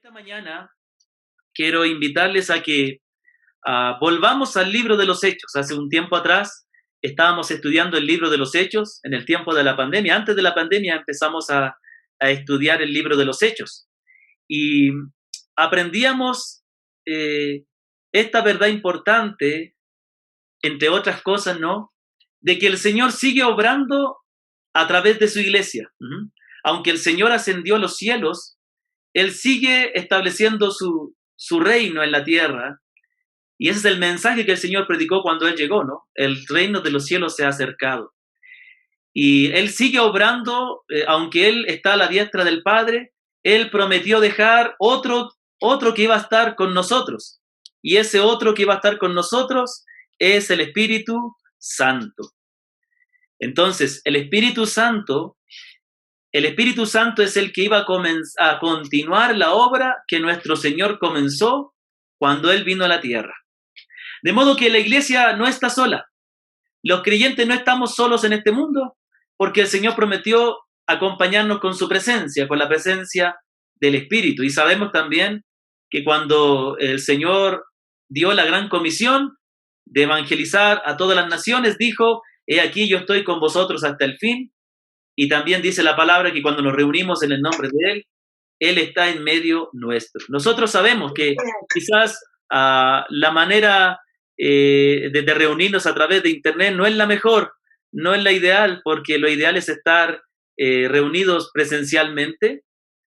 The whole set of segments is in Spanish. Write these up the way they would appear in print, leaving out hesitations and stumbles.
Esta mañana quiero invitarles a que volvamos al libro de los Hechos. Hace un tiempo atrás estábamos estudiando el libro de los Hechos en el tiempo de la pandemia. Antes de la pandemia empezamos a estudiar el libro de los Hechos y aprendíamos esta verdad importante, entre otras cosas, ¿no? De que el Señor sigue obrando a través de su iglesia. Aunque el Señor ascendió a los cielos, Él sigue estableciendo su reino en la tierra, y ese es el mensaje que el Señor predicó cuando Él llegó, ¿no? El reino de los cielos se ha acercado. Y Él sigue obrando, aunque Él está a la diestra del Padre, Él prometió dejar otro que iba a estar con nosotros. Y ese otro que iba a estar con nosotros es el Espíritu Santo. Entonces, el Espíritu Santo es el que iba a continuar la obra que nuestro Señor comenzó cuando Él vino a la tierra. De modo que la iglesia no está sola. Los creyentes no estamos solos en este mundo, porque el Señor prometió acompañarnos con su presencia, con la presencia del Espíritu. Y sabemos también que cuando el Señor dio la gran comisión de evangelizar a todas las naciones, dijo: he aquí, yo estoy con vosotros hasta el fin. Y también dice la palabra que cuando nos reunimos en el nombre de Él está en medio nuestro. Nosotros sabemos que quizás la manera de reunirnos a través de Internet no es la mejor, no es la ideal, porque lo ideal es estar reunidos presencialmente.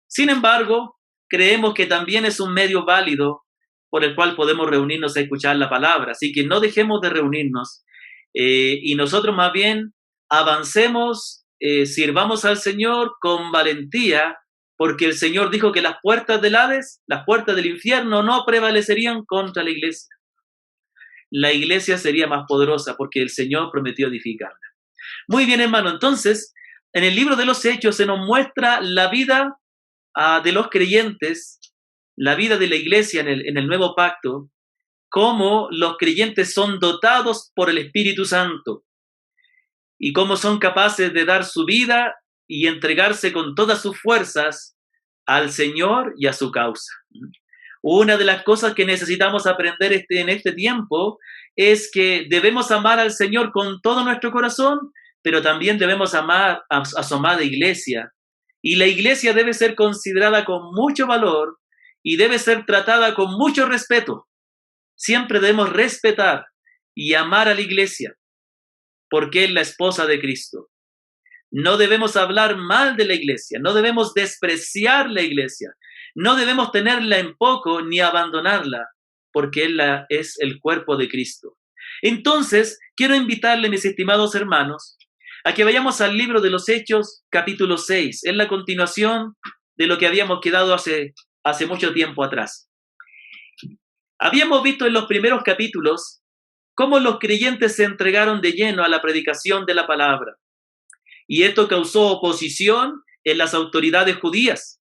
Sin embargo, creemos que también es un medio válido por el cual podemos reunirnos a escuchar la palabra. Así que no dejemos de reunirnos y nosotros más bien avancemos. Sirvamos al Señor con valentía, porque el Señor dijo que las puertas del Hades, las puertas del infierno, no prevalecerían contra la iglesia. La iglesia sería más poderosa porque el Señor prometió edificarla. Muy bien, hermano. Entonces, en el libro de los Hechos se nos muestra la vida de los creyentes, la vida de la iglesia en el nuevo pacto, cómo los creyentes son dotados por el Espíritu Santo y cómo son capaces de dar su vida y entregarse con todas sus fuerzas al Señor y a su causa. Una de las cosas que necesitamos aprender en este tiempo es que debemos amar al Señor con todo nuestro corazón, pero también debemos amar a su amada iglesia. Y la iglesia debe ser considerada con mucho valor y debe ser tratada con mucho respeto. Siempre debemos respetar y amar a la iglesia, porque es la esposa de Cristo. No debemos hablar mal de la iglesia, no debemos despreciar la iglesia, no debemos tenerla en poco ni abandonarla, porque ella es el cuerpo de Cristo. Entonces, quiero invitarle, mis estimados hermanos, a que vayamos al libro de los Hechos, capítulo 6. Es la continuación de lo que habíamos quedado hace mucho tiempo atrás. Habíamos visto en los primeros capítulos cómo los creyentes se entregaron de lleno a la predicación de la palabra. Y esto causó oposición en las autoridades judías,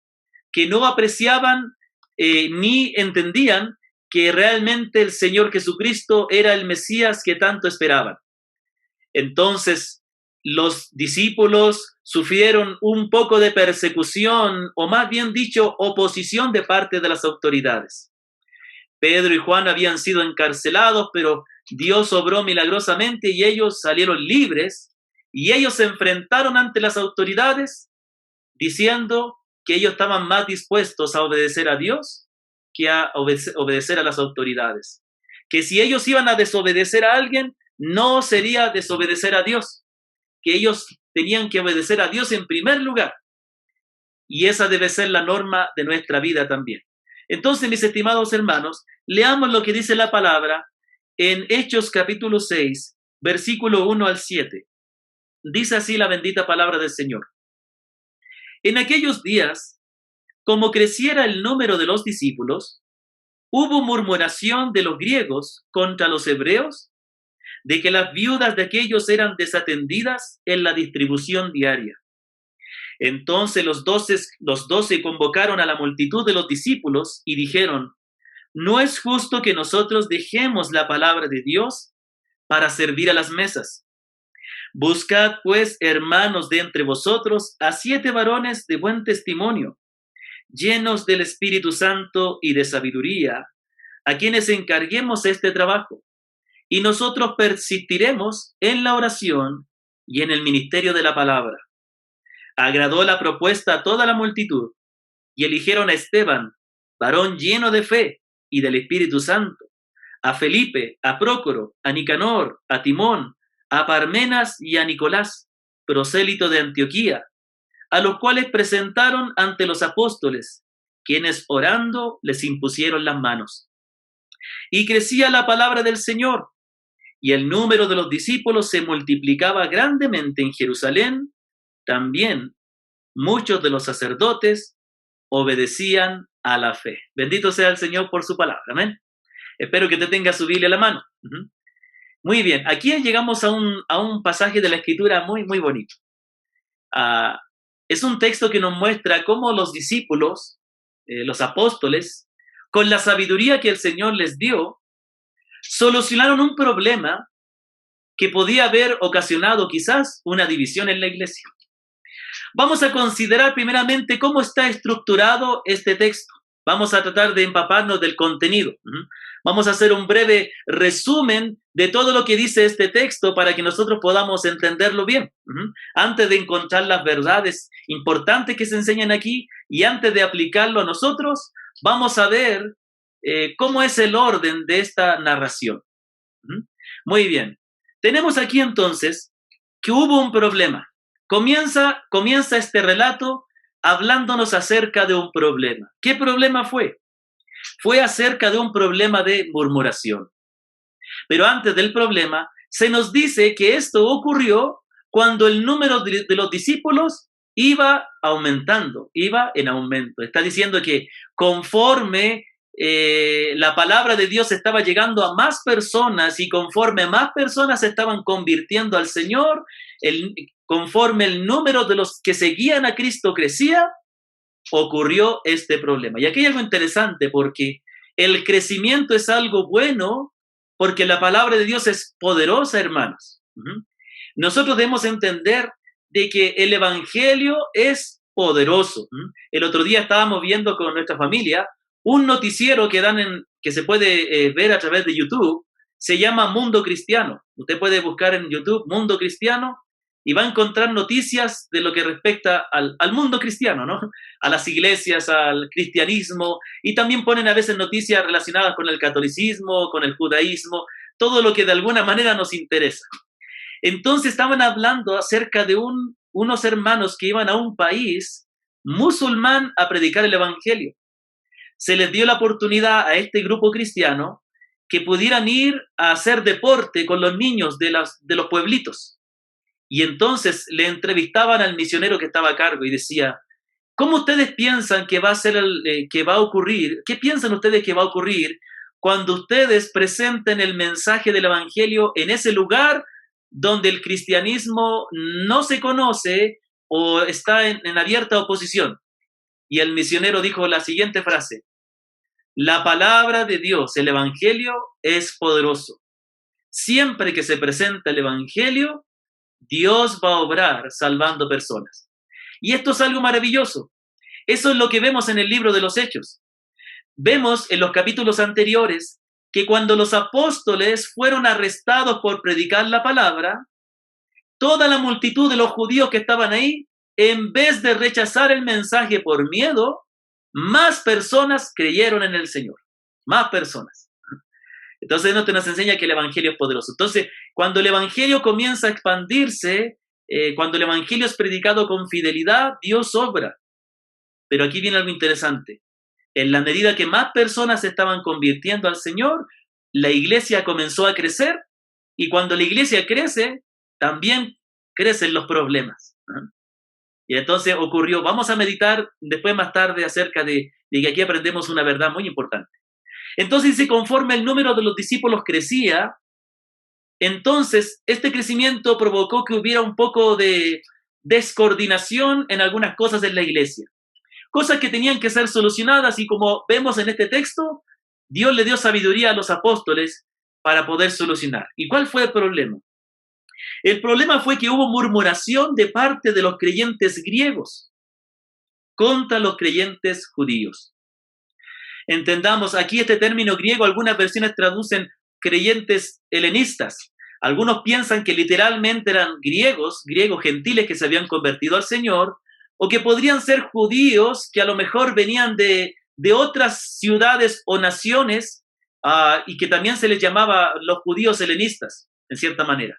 que no apreciaban ni entendían que realmente el Señor Jesucristo era el Mesías que tanto esperaban. Entonces, los discípulos sufrieron un poco de persecución, o más bien dicho, oposición de parte de las autoridades. Pedro y Juan habían sido encarcelados, pero Dios obró milagrosamente y ellos salieron libres, y ellos se enfrentaron ante las autoridades diciendo que ellos estaban más dispuestos a obedecer a Dios que a obedecer a las autoridades. Que si ellos iban a desobedecer a alguien, no sería desobedecer a Dios, que ellos tenían que obedecer a Dios en primer lugar. Y esa debe ser la norma de nuestra vida también. Entonces, mis estimados hermanos, leamos lo que dice la palabra en Hechos capítulo 6, versículo 1 al 7. Dice así la bendita palabra del Señor. En aquellos días, como creciera el número de los discípulos, hubo murmuración de los griegos contra los hebreos, de que las viudas de aquellos eran desatendidas en la distribución diaria. Entonces los doce convocaron a la multitud de los discípulos y dijeron: no es justo que nosotros dejemos la palabra de Dios para servir a las mesas. Buscad, pues, hermanos, de entre vosotros a 7 varones de buen testimonio, llenos del Espíritu Santo y de sabiduría, a quienes encarguemos este trabajo, y nosotros persistiremos en la oración y en el ministerio de la palabra. Agradó la propuesta a toda la multitud, y eligieron a Esteban, varón lleno de fe y del Espíritu Santo, a Felipe, a Prócoro, a Nicanor, a Timón, a Parmenas y a Nicolás, prosélito de Antioquía, a los cuales presentaron ante los apóstoles, quienes orando les impusieron las manos. Y crecía la palabra del Señor, y el número de los discípulos se multiplicaba grandemente en Jerusalén. También muchos de los sacerdotes obedecían a la fe. Bendito sea el Señor por su palabra. Amén. Espero que te tenga su Biblia a la mano. Muy bien, aquí llegamos a un pasaje de la Escritura muy, muy bonito. Es un texto que nos muestra cómo los discípulos, los apóstoles, con la sabiduría que el Señor les dio, solucionaron un problema que podía haber ocasionado quizás una división en la iglesia. Vamos a considerar primeramente cómo está estructurado este texto. Vamos a tratar de empaparnos del contenido. Vamos a hacer un breve resumen de todo lo que dice este texto para que nosotros podamos entenderlo bien. Antes de encontrar las verdades importantes que se enseñan aquí y antes de aplicarlo a nosotros, vamos a ver cómo es el orden de esta narración. Muy bien. Tenemos aquí entonces que hubo un problema. Comienza este relato hablándonos acerca de un problema. ¿Qué problema fue? Fue acerca de un problema de murmuración. Pero antes del problema, se nos dice que esto ocurrió cuando el número de los discípulos iba aumentando, iba en aumento. Está diciendo que conforme la palabra de Dios estaba llegando a más personas y conforme más personas se estaban convirtiendo al Señor, conforme el número de los que seguían a Cristo crecía, ocurrió este problema. Y aquí hay algo interesante porque el crecimiento es algo bueno porque la palabra de Dios es poderosa, hermanos. Nosotros debemos entender de que el evangelio es poderoso. El otro día estábamos viendo con nuestra familia un noticiero que se puede ver a través de YouTube. Se llama Mundo Cristiano. Usted puede buscar en YouTube Mundo Cristiano y va a encontrar noticias de lo que respecta al mundo cristiano, ¿no? A las iglesias, al cristianismo, y también ponen a veces noticias relacionadas con el catolicismo, con el judaísmo, todo lo que de alguna manera nos interesa. Entonces estaban hablando acerca de unos hermanos que iban a un país musulmán a predicar el evangelio. Se les dio la oportunidad a este grupo cristiano que pudieran ir a hacer deporte con los niños de los pueblitos. Y entonces le entrevistaban al misionero que estaba a cargo y decía, ¿cómo ustedes piensan que va a ser que va a ocurrir? ¿Qué piensan ustedes que va a ocurrir cuando ustedes presenten el mensaje del evangelio en ese lugar donde el cristianismo no se conoce o está en abierta oposición? Y el misionero dijo la siguiente frase: la palabra de Dios, el evangelio, es poderoso. Siempre que se presenta el evangelio, Dios va a obrar salvando personas. Y esto es algo maravilloso. Eso es lo que vemos en el libro de los Hechos. Vemos en los capítulos anteriores que cuando los apóstoles fueron arrestados por predicar la palabra, toda la multitud de los judíos que estaban ahí, en vez de rechazar el mensaje por miedo, más personas creyeron en el Señor. Más personas. Entonces esto nos enseña que el evangelio es poderoso. Entonces, cuando el evangelio comienza a expandirse, cuando el evangelio es predicado con fidelidad, Dios obra. Pero aquí viene algo interesante. En la medida que más personas se estaban convirtiendo al Señor, la iglesia comenzó a crecer, y cuando la iglesia crece, también crecen los problemas. Y entonces ocurrió, vamos a meditar después más tarde acerca de que aquí aprendemos una verdad muy importante. Entonces, si conforme el número de los discípulos crecía, entonces este crecimiento provocó que hubiera un poco de descoordinación en algunas cosas en la iglesia. Cosas que tenían que ser solucionadas y como vemos en este texto, Dios le dio sabiduría a los apóstoles para poder solucionar. ¿Y cuál fue el problema? El problema fue que hubo murmuración de parte de los creyentes griegos. contra los creyentes judíos. Entendamos, aquí este término griego, algunas versiones traducen creyentes helenistas. Algunos piensan que literalmente eran griegos gentiles que se habían convertido al Señor, o que podrían ser judíos que a lo mejor venían de otras ciudades o naciones, y que también se les llamaba los judíos helenistas, en cierta manera.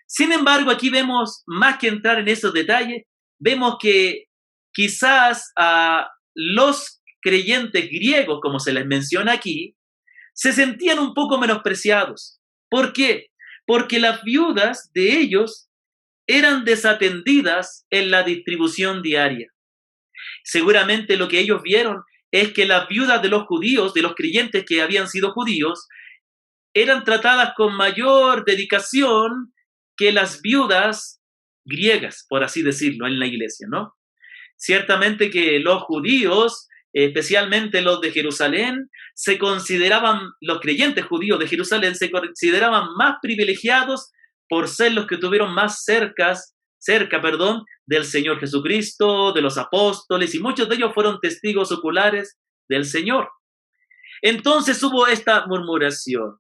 Sin embargo, aquí vemos, más que entrar en esos detalles, vemos que quizás los creyentes griegos, como se les menciona aquí, se sentían un poco menospreciados. ¿Por qué? Porque las viudas de ellos eran desatendidas en la distribución diaria. Seguramente lo que ellos vieron es que las viudas de los judíos, de los creyentes que habían sido judíos, eran tratadas con mayor dedicación que las viudas griegas, por así decirlo, en la iglesia, ¿no? Ciertamente que los judíos, especialmente los de Jerusalén, los creyentes judíos de Jerusalén se consideraban más privilegiados por ser los que tuvieron más cerca, del Señor Jesucristo, de los apóstoles, y muchos de ellos fueron testigos oculares del Señor. Entonces hubo esta murmuración.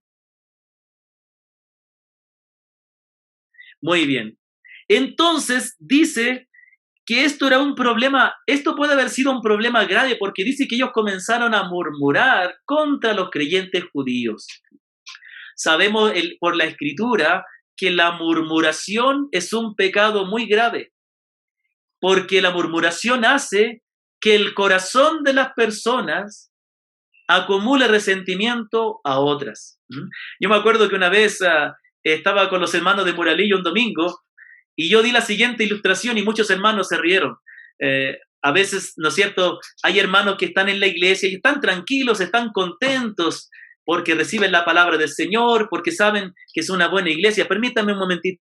Muy bien. Entonces dice que esto era un problema, esto puede haber sido un problema grave, porque dice que ellos comenzaron a murmurar contra los creyentes judíos. Sabemos por la Escritura que la murmuración es un pecado muy grave, porque la murmuración hace que el corazón de las personas acumule resentimiento a otras. Yo me acuerdo que una vez estaba con los hermanos de Muralillo un domingo, y yo di la siguiente ilustración y muchos hermanos se rieron. A veces, ¿no es cierto?, hay hermanos que están en la iglesia y están tranquilos, están contentos porque reciben la palabra del Señor, porque saben que es una buena iglesia. Permítanme un momentito.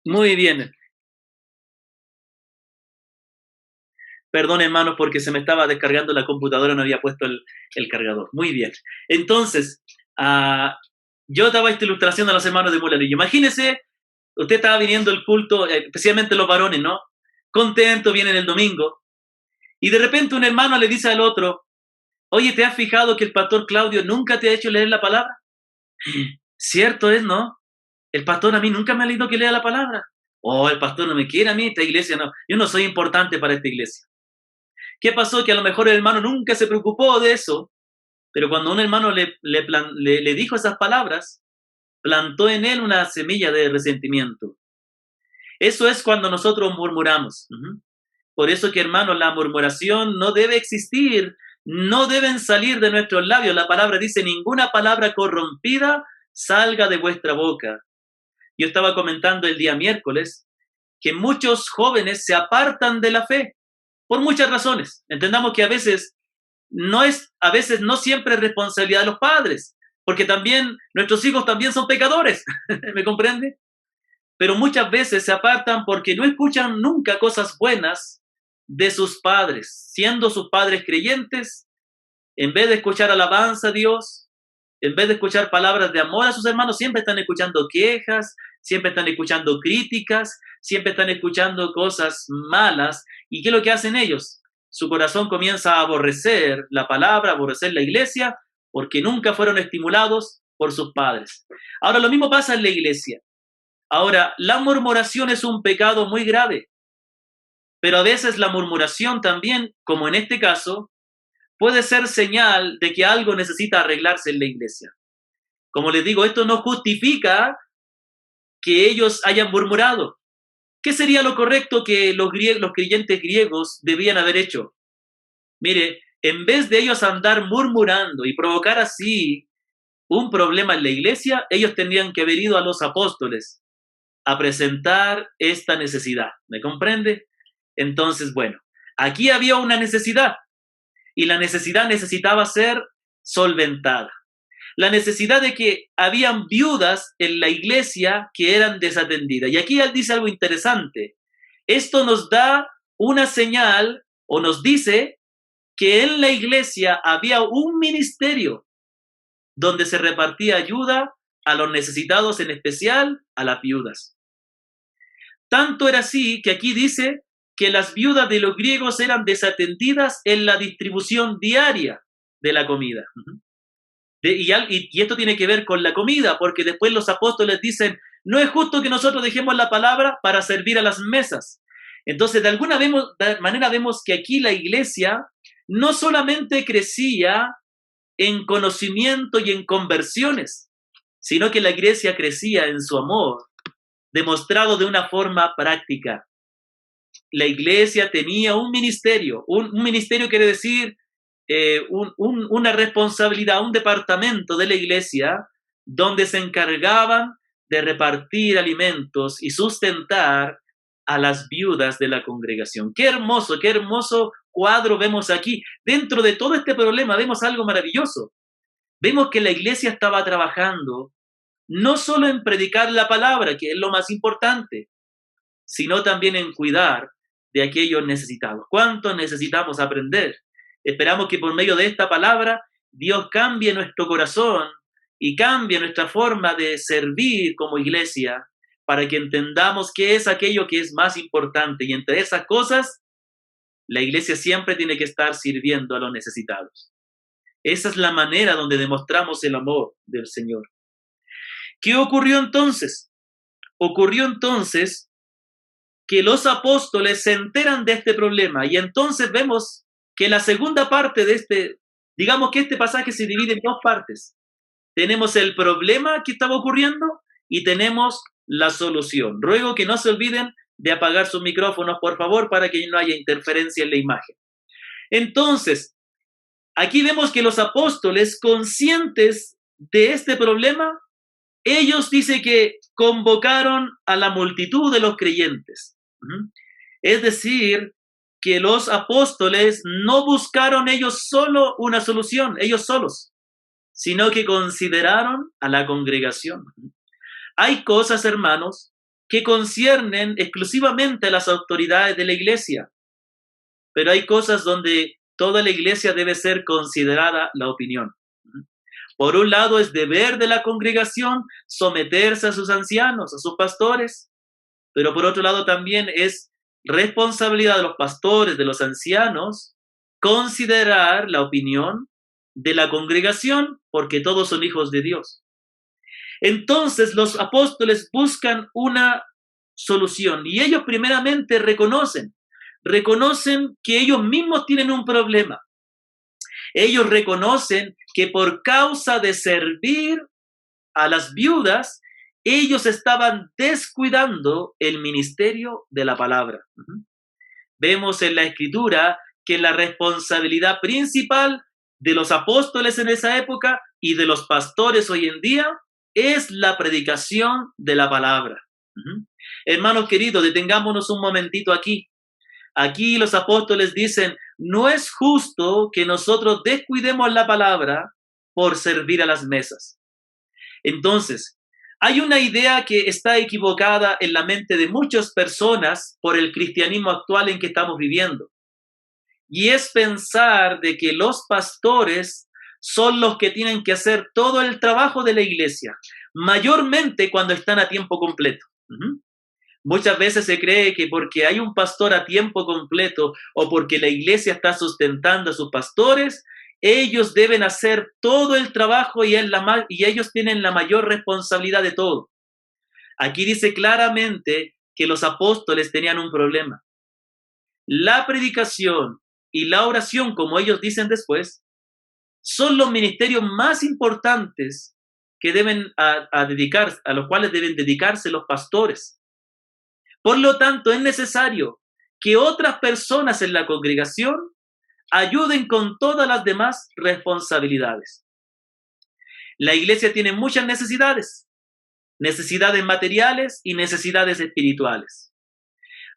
Muy bien. Perdón, hermanos, porque se me estaba descargando la computadora, no había puesto el cargador. Muy bien. Entonces, yo daba esta ilustración a los hermanos de Mulalillo. Imagínense, usted estaba viniendo el culto, especialmente los varones, ¿no? Contento, vienen el domingo, y de repente un hermano le dice al otro: oye, ¿te has fijado que el pastor Claudio nunca te ha hecho leer la palabra? Cierto es, ¿no? El pastor a mí nunca me ha leído que lea la palabra. Oh, el pastor no me quiere a mí, esta iglesia no. Yo no soy importante para esta iglesia. ¿Qué pasó? Que a lo mejor el hermano nunca se preocupó de eso, pero cuando un hermano le dijo esas palabras, plantó en él una semilla de resentimiento. Eso es cuando nosotros murmuramos. Por eso que, hermanos, la murmuración no debe existir, no deben salir de nuestros labios. La palabra dice: ninguna palabra corrompida salga de vuestra boca. Yo estaba comentando el día miércoles que muchos jóvenes se apartan de la fe por muchas razones. Entendamos que a veces no siempre es responsabilidad de los padres, porque también nuestros hijos también son pecadores, ¿me comprende? Pero muchas veces se apartan porque no escuchan nunca cosas buenas de sus padres, siendo sus padres creyentes. En vez de escuchar alabanza a Dios, en vez de escuchar palabras de amor a sus hermanos, siempre están escuchando quejas, siempre están escuchando críticas, siempre están escuchando cosas malas. ¿Y qué es lo que hacen ellos? Su corazón comienza a aborrecer la palabra, a aborrecer la iglesia, porque nunca fueron estimulados por sus padres. Ahora, lo mismo pasa en la iglesia. Ahora, la murmuración es un pecado muy grave, pero a veces la murmuración también, como en este caso, puede ser señal de que algo necesita arreglarse en la iglesia. Como les digo, esto no justifica que ellos hayan murmurado. ¿Qué sería lo correcto que los creyentes griegos debían haber hecho? Mire, en vez de ellos andar murmurando y provocar así un problema en la iglesia, ellos tendrían que haber ido a los apóstoles a presentar esta necesidad. ¿Me comprende? Entonces, bueno, aquí había una necesidad y la necesidad necesitaba ser solventada. La necesidad de que habían viudas en la iglesia que eran desatendidas. Y aquí él dice algo interesante. Esto nos da una señal, o nos dice que en la iglesia había un ministerio donde se repartía ayuda a los necesitados, en especial a las viudas. Tanto era así que aquí dice que las viudas de los griegos eran desatendidas en la distribución diaria de la comida. Y esto tiene que ver con la comida, porque después los apóstoles dicen, no es justo que nosotros dejemos la palabra para servir a las mesas. Entonces, de alguna manera vemos que aquí la iglesia no solamente crecía en conocimiento y en conversiones, sino que la iglesia crecía en su amor, demostrado de una forma práctica. La iglesia tenía un ministerio. Un ministerio quiere decir una responsabilidad, un departamento de la iglesia donde se encargaban de repartir alimentos y sustentar a las viudas de la congregación. Qué hermoso cuadro vemos aquí. Dentro de todo este problema vemos algo maravilloso. Vemos que la iglesia estaba trabajando no solo en predicar la palabra, que es lo más importante, sino también en cuidar de aquellos necesitados. ¿Cuánto necesitamos aprender? Esperamos que por medio de esta palabra Dios cambie nuestro corazón y cambie nuestra forma de servir como iglesia para que entendamos qué es aquello que es más importante. Y entre esas cosas, la iglesia siempre tiene que estar sirviendo a los necesitados. Esa es la manera donde demostramos el amor del Señor. ¿Qué ocurrió entonces? Ocurrió entonces que los apóstoles se enteran de este problema y entonces vemos que la segunda parte de digamos que este pasaje se divide en dos partes. Tenemos el problema que estaba ocurriendo y tenemos la solución. Ruego que no se olviden de apagar sus micrófonos, por favor, para que no haya interferencia en la imagen. Entonces, aquí vemos que los apóstoles, conscientes de este problema, ellos dice que convocaron a la multitud de los creyentes. Es decir, que los apóstoles no buscaron ellos solo una solución, ellos solos, sino que consideraron a la congregación. Hay cosas, hermanos, que conciernen exclusivamente a las autoridades de la iglesia, pero hay cosas donde toda la iglesia debe ser considerada la opinión. Por un lado, es deber de la congregación someterse a sus ancianos, a sus pastores, pero por otro lado también es responsabilidad de los pastores, de los ancianos, considerar la opinión de la congregación, porque todos son hijos de Dios. Entonces los apóstoles buscan una solución y ellos primeramente reconocen que ellos mismos tienen un problema. Ellos reconocen que por causa de servir a las viudas, ellos estaban descuidando el ministerio de la palabra. Vemos en la Escritura que la responsabilidad principal de los apóstoles en esa época y de los pastores hoy en día es la predicación de la palabra. Hermanos queridos, detengámonos un momentito aquí. Aquí los apóstoles dicen, no es justo que nosotros descuidemos la palabra por servir a las mesas. Entonces, hay una idea que está equivocada en la mente de muchas personas por el cristianismo actual en que estamos viviendo. Y es pensar de que los pastores son los que tienen que hacer todo el trabajo de la iglesia, mayormente cuando están a tiempo completo. Muchas veces se cree que porque hay un pastor a tiempo completo o porque la iglesia está sustentando a sus pastores, ellos deben hacer todo el trabajo y ellos tienen la mayor responsabilidad de todo. Aquí dice claramente que los apóstoles tenían un problema. La predicación y la oración, como ellos dicen después, son los ministerios más importantes que a los cuales deben dedicarse los pastores. Por lo tanto, es necesario que otras personas en la congregación ayuden con todas las demás responsabilidades. La iglesia tiene muchas necesidades materiales y necesidades espirituales.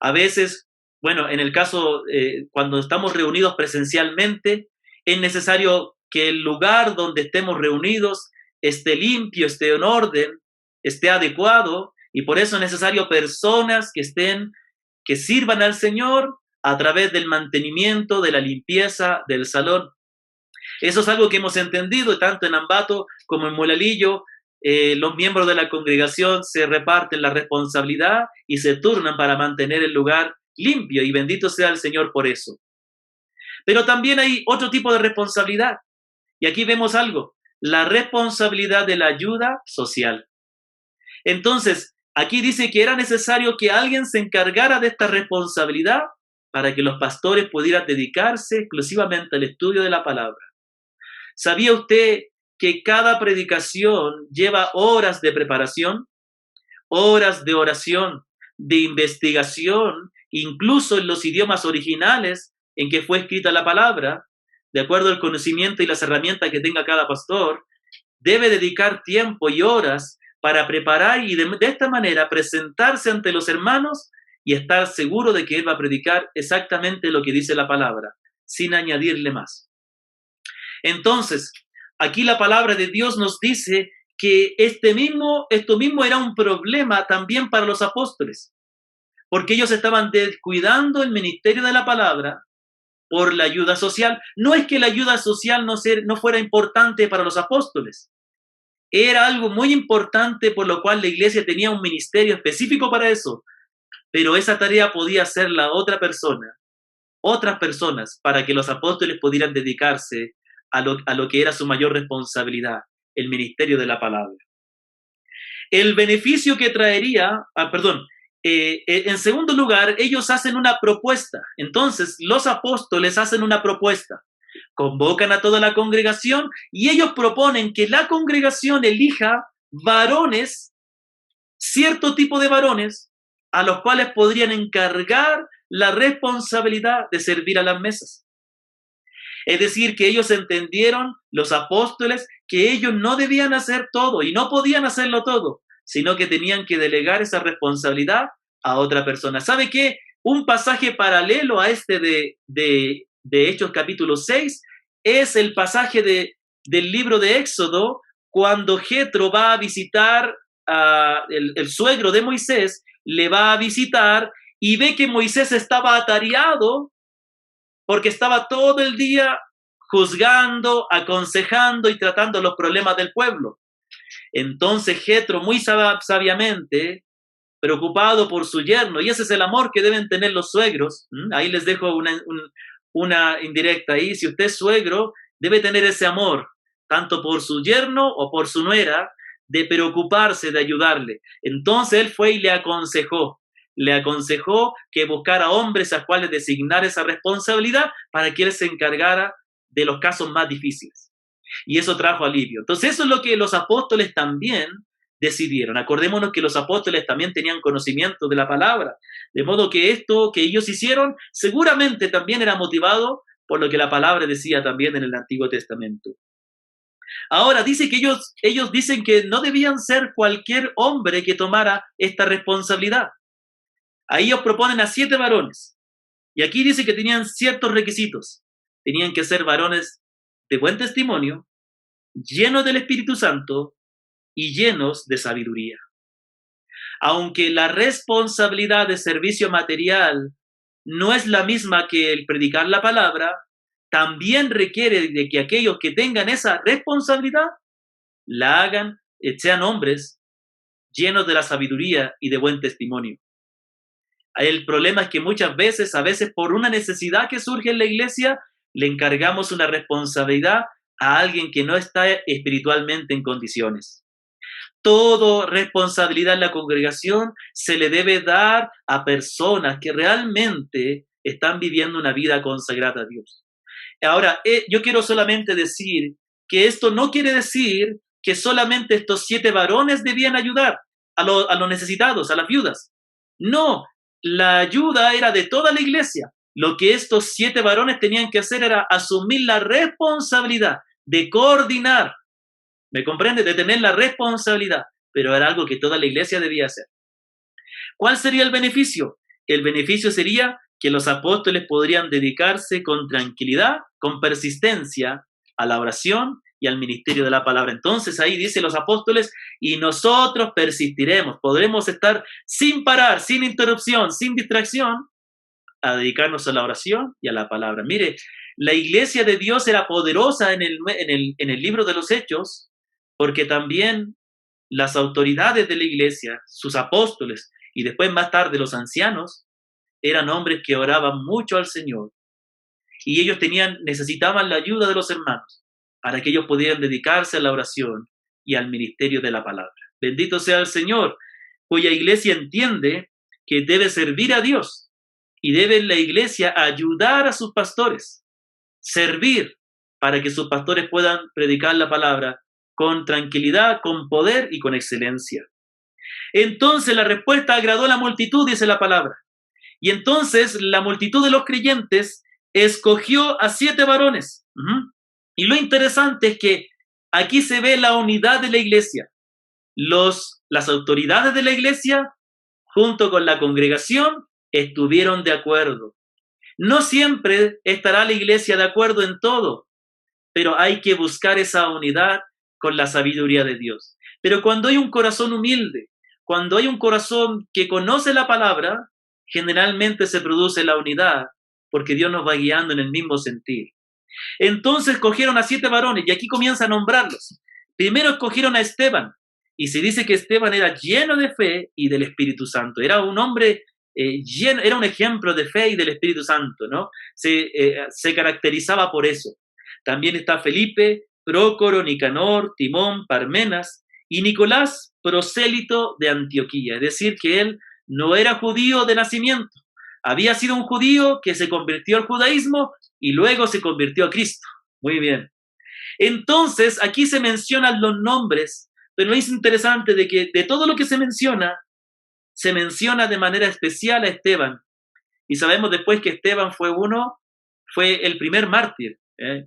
A veces, en el caso, cuando estamos reunidos presencialmente, es necesario que el lugar donde estemos reunidos esté limpio, esté en orden, esté adecuado, y por eso es necesario personas que sirvan al Señor a través del mantenimiento, de la limpieza del salón. Eso es algo que hemos entendido tanto en Ambato como en Molalillo. Los miembros de la congregación se reparten la responsabilidad y se turnan para mantener el lugar limpio, y bendito sea el Señor por eso. Pero también hay otro tipo de responsabilidad, y aquí vemos algo: la responsabilidad de la ayuda social. Entonces, aquí dice que era necesario que alguien se encargara de esta responsabilidad para que los pastores pudieran dedicarse exclusivamente al estudio de la palabra. ¿Sabía usted que cada predicación lleva horas de preparación, horas de oración, de investigación, incluso en los idiomas originales en que fue escrita la palabra? De acuerdo al conocimiento y las herramientas que tenga cada pastor, debe dedicar tiempo y horas para preparar y de esta manera presentarse ante los hermanos y estar seguro de que él va a predicar exactamente lo que dice la palabra, sin añadirle más. Entonces, aquí la palabra de Dios nos dice que esto mismo era un problema también para los apóstoles, porque ellos estaban descuidando el ministerio de la palabra por la ayuda social. No es que la ayuda social no fuera importante para los apóstoles, era algo muy importante, por lo cual la iglesia tenía un ministerio específico para eso, pero esa tarea podía hacer la otra persona, otras personas, para que los apóstoles pudieran dedicarse a lo que era su mayor responsabilidad, el ministerio de la palabra. El beneficio que traería, en segundo lugar, ellos hacen una propuesta. Entonces, los apóstoles hacen una propuesta. Convocan a toda la congregación y ellos proponen que la congregación elija varones, cierto tipo de varones, a los cuales podrían encargar la responsabilidad de servir a las mesas. Es decir, que ellos entendieron, los apóstoles, que ellos no debían hacer todo y no podían hacerlo todo, sino que tenían que delegar esa responsabilidad a otra persona. ¿Sabe qué? Un pasaje paralelo a este de Hechos capítulo 6 es el pasaje del libro de Éxodo, cuando Jetro va a visitar el suegro de Moisés, le va a visitar y ve que Moisés estaba atareado porque estaba todo el día juzgando, aconsejando y tratando los problemas del pueblo. Entonces Jetro, muy sabiamente, preocupado por su yerno, y ese es el amor que deben tener los suegros. Ahí les dejo una indirecta ahí: si usted es suegro, debe tener ese amor, tanto por su yerno o por su nuera, de preocuparse, de ayudarle. Entonces él fue y le aconsejó que buscara hombres a cuales designar esa responsabilidad para que él se encargara de los casos más difíciles. Y eso trajo alivio. Entonces eso es lo que los apóstoles también decidieron. Acordémonos que los apóstoles también tenían conocimiento de la palabra, de modo que esto que ellos hicieron seguramente también era motivado por lo que la palabra decía también en el Antiguo Testamento. Ahora dice que ellos dicen que no debían ser cualquier hombre que tomara esta responsabilidad. Ahí ellos proponen a 7 varones, y aquí dice que tenían ciertos requisitos. Tenían que ser varones de buen testimonio, llenos del Espíritu Santo y llenos de sabiduría. Aunque la responsabilidad de servicio material no es la misma que el predicar la palabra, también requiere de que aquellos que tengan esa responsabilidad la hagan, sean hombres llenos de la sabiduría y de buen testimonio. El problema es que muchas veces, a veces por una necesidad que surge en la iglesia, le encargamos una responsabilidad a alguien que no está espiritualmente en condiciones. Toda responsabilidad en la congregación se le debe dar a personas que realmente están viviendo una vida consagrada a Dios. Ahora, yo quiero solamente decir que esto no quiere decir que solamente estos 7 varones debían ayudar a los necesitados, a las viudas. No, la ayuda era de toda la iglesia. Lo que estos 7 varones tenían que hacer era asumir la responsabilidad de coordinar, ¿me comprende? De tener la responsabilidad, pero era algo que toda la iglesia debía hacer. ¿Cuál sería el beneficio? El beneficio sería que los apóstoles podrían dedicarse con tranquilidad, con persistencia, a la oración y al ministerio de la palabra. Entonces ahí dice los apóstoles: y nosotros persistiremos, podremos estar sin parar, sin interrupción, sin distracción, a dedicarnos a la oración y a la palabra. Mire, La iglesia de Dios era poderosa en el libro de los Hechos, porque también las autoridades de la iglesia, sus apóstoles y después más tarde los ancianos, eran hombres que oraban mucho al Señor y ellos necesitaban la ayuda de los hermanos para que ellos pudieran dedicarse a la oración y al ministerio de la palabra. Bendito sea el Señor, cuya iglesia entiende que debe servir a Dios y debe la iglesia ayudar a sus pastores, servir para que sus pastores puedan predicar la palabra con tranquilidad, con poder y con excelencia. Entonces la respuesta agradó a la multitud, dice la palabra. Y entonces la multitud de los creyentes escogió a 7 varones. Y lo interesante es que aquí se ve la unidad de la iglesia. Las autoridades de la iglesia, junto con la congregación, estuvieron de acuerdo. No siempre estará la iglesia de acuerdo en todo, pero hay que buscar esa unidad con la sabiduría de Dios. Pero cuando hay un corazón humilde, cuando hay un corazón que conoce la palabra, generalmente se produce la unidad, porque Dios nos va guiando en el mismo sentir. Entonces escogieron a 7 varones, y aquí comienza a nombrarlos. Primero escogieron a Esteban, y se dice que Esteban era lleno de fe y del Espíritu Santo. Era un hombre lleno, era un ejemplo de fe y del Espíritu Santo, ¿no? Se caracterizaba por eso. También está Felipe, Prócoro, Nicanor, Timón, Parmenas y Nicolás, prosélito de Antioquía. Es decir, que él no era judío de nacimiento. Había sido un judío que se convirtió al judaísmo y luego se convirtió a Cristo. Muy bien. Entonces, aquí se mencionan los nombres, pero lo es interesante de que de todo lo que se menciona de manera especial a Esteban. Y sabemos después que Esteban fue el primer mártir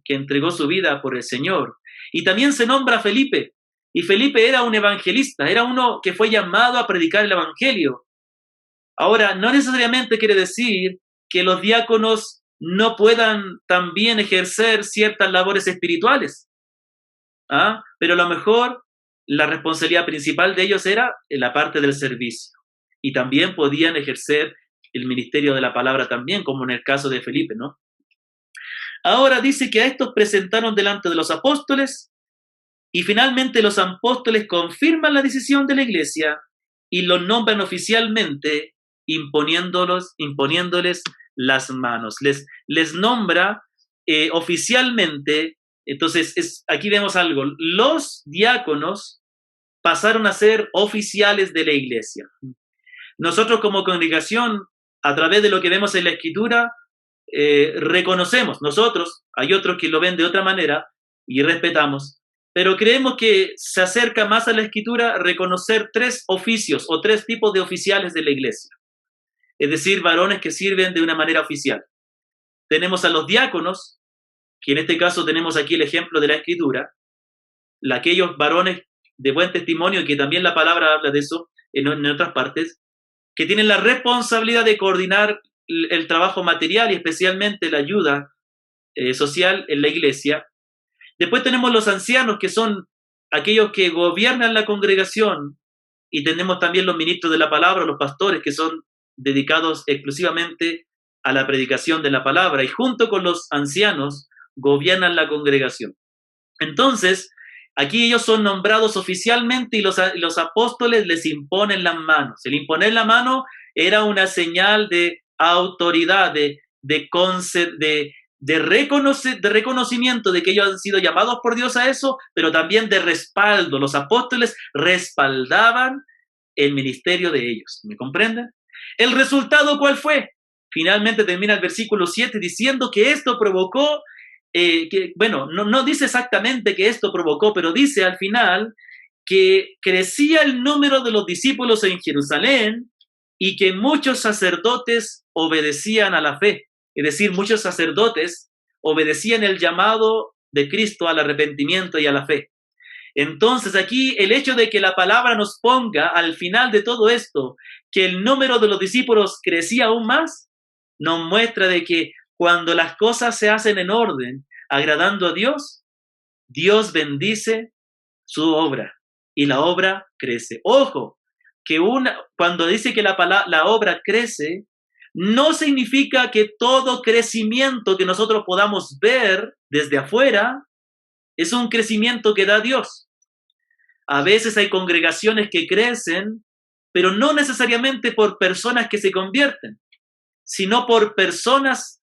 que entregó su vida por el Señor. Y también se nombra a Felipe. Y Felipe era un evangelista, era uno que fue llamado a predicar el evangelio. Ahora, no necesariamente quiere decir que los diáconos no puedan también ejercer ciertas labores espirituales. Pero a lo mejor la responsabilidad principal de ellos era en la parte del servicio. Y también podían ejercer el ministerio de la palabra también, como en el caso de Felipe, ¿no? Ahora dice que a estos presentaron delante de los apóstoles y finalmente los apóstoles confirman la decisión de la iglesia y los nombran oficialmente imponiéndoles las manos. Les nombra oficialmente. Entonces, aquí vemos algo. Los diáconos pasaron a ser oficiales de la iglesia. Nosotros como congregación, a través de lo que vemos en la Escritura, reconocemos, hay otros que lo ven de otra manera y respetamos, pero creemos que se acerca más a la Escritura reconocer 3 oficios o 3 tipos de oficiales de la iglesia. Es decir, varones que sirven de una manera oficial. Tenemos a los diáconos, que en este caso tenemos aquí el ejemplo de la Escritura, aquellos varones de buen testimonio, y que también la palabra habla de eso en otras partes, que tienen la responsabilidad de coordinar el trabajo material y especialmente la ayuda social en la iglesia. Después tenemos los ancianos, que son aquellos que gobiernan la congregación, y tenemos también los ministros de la palabra, los pastores, que son dedicados exclusivamente a la predicación de la palabra, y junto con los ancianos gobiernan la congregación. Entonces, aquí ellos son nombrados oficialmente y los apóstoles les imponen las manos. El imponer la mano era una señal de autoridad, de reconocimiento de que ellos han sido llamados por Dios a eso, pero también de respaldo. Los apóstoles respaldaban el ministerio de ellos. ¿Me comprenden? ¿El resultado cuál fue? Finalmente termina el versículo 7 diciendo que esto provocó, no dice exactamente que esto provocó, pero dice al final que crecía el número de los discípulos en Jerusalén y que muchos sacerdotes obedecían a la fe. Es decir, muchos sacerdotes obedecían el llamado de Cristo al arrepentimiento y a la fe. Entonces aquí el hecho de que la palabra nos ponga al final de todo esto que el número de los discípulos crecía aún más, nos muestra de que cuando las cosas se hacen en orden, agradando a Dios, Dios bendice su obra y la obra crece. Ojo, que cuando dice que la obra crece, no significa que todo crecimiento que nosotros podamos ver desde afuera es un crecimiento que da Dios. A veces hay congregaciones que crecen, pero no necesariamente por personas que se convierten, sino por personas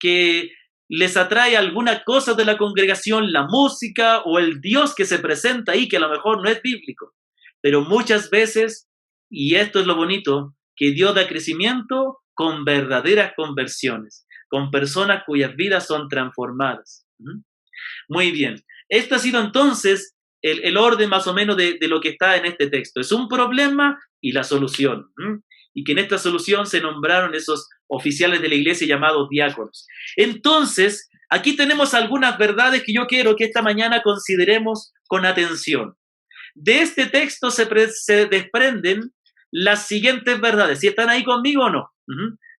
que les atrae alguna cosa de la congregación, la música o el Dios que se presenta ahí, que a lo mejor no es bíblico. Pero muchas veces, y esto es lo bonito, que Dios da crecimiento con verdaderas conversiones, con personas cuyas vidas son transformadas. Muy bien. Este ha sido entonces el orden más o menos de lo que está en este texto. Es un problema y la solución. Y que en esta solución se nombraron esos oficiales de la iglesia llamados diáconos. Entonces, aquí tenemos algunas verdades que yo quiero que esta mañana consideremos con atención. De este texto se desprenden las siguientes verdades. Si están ahí conmigo o no.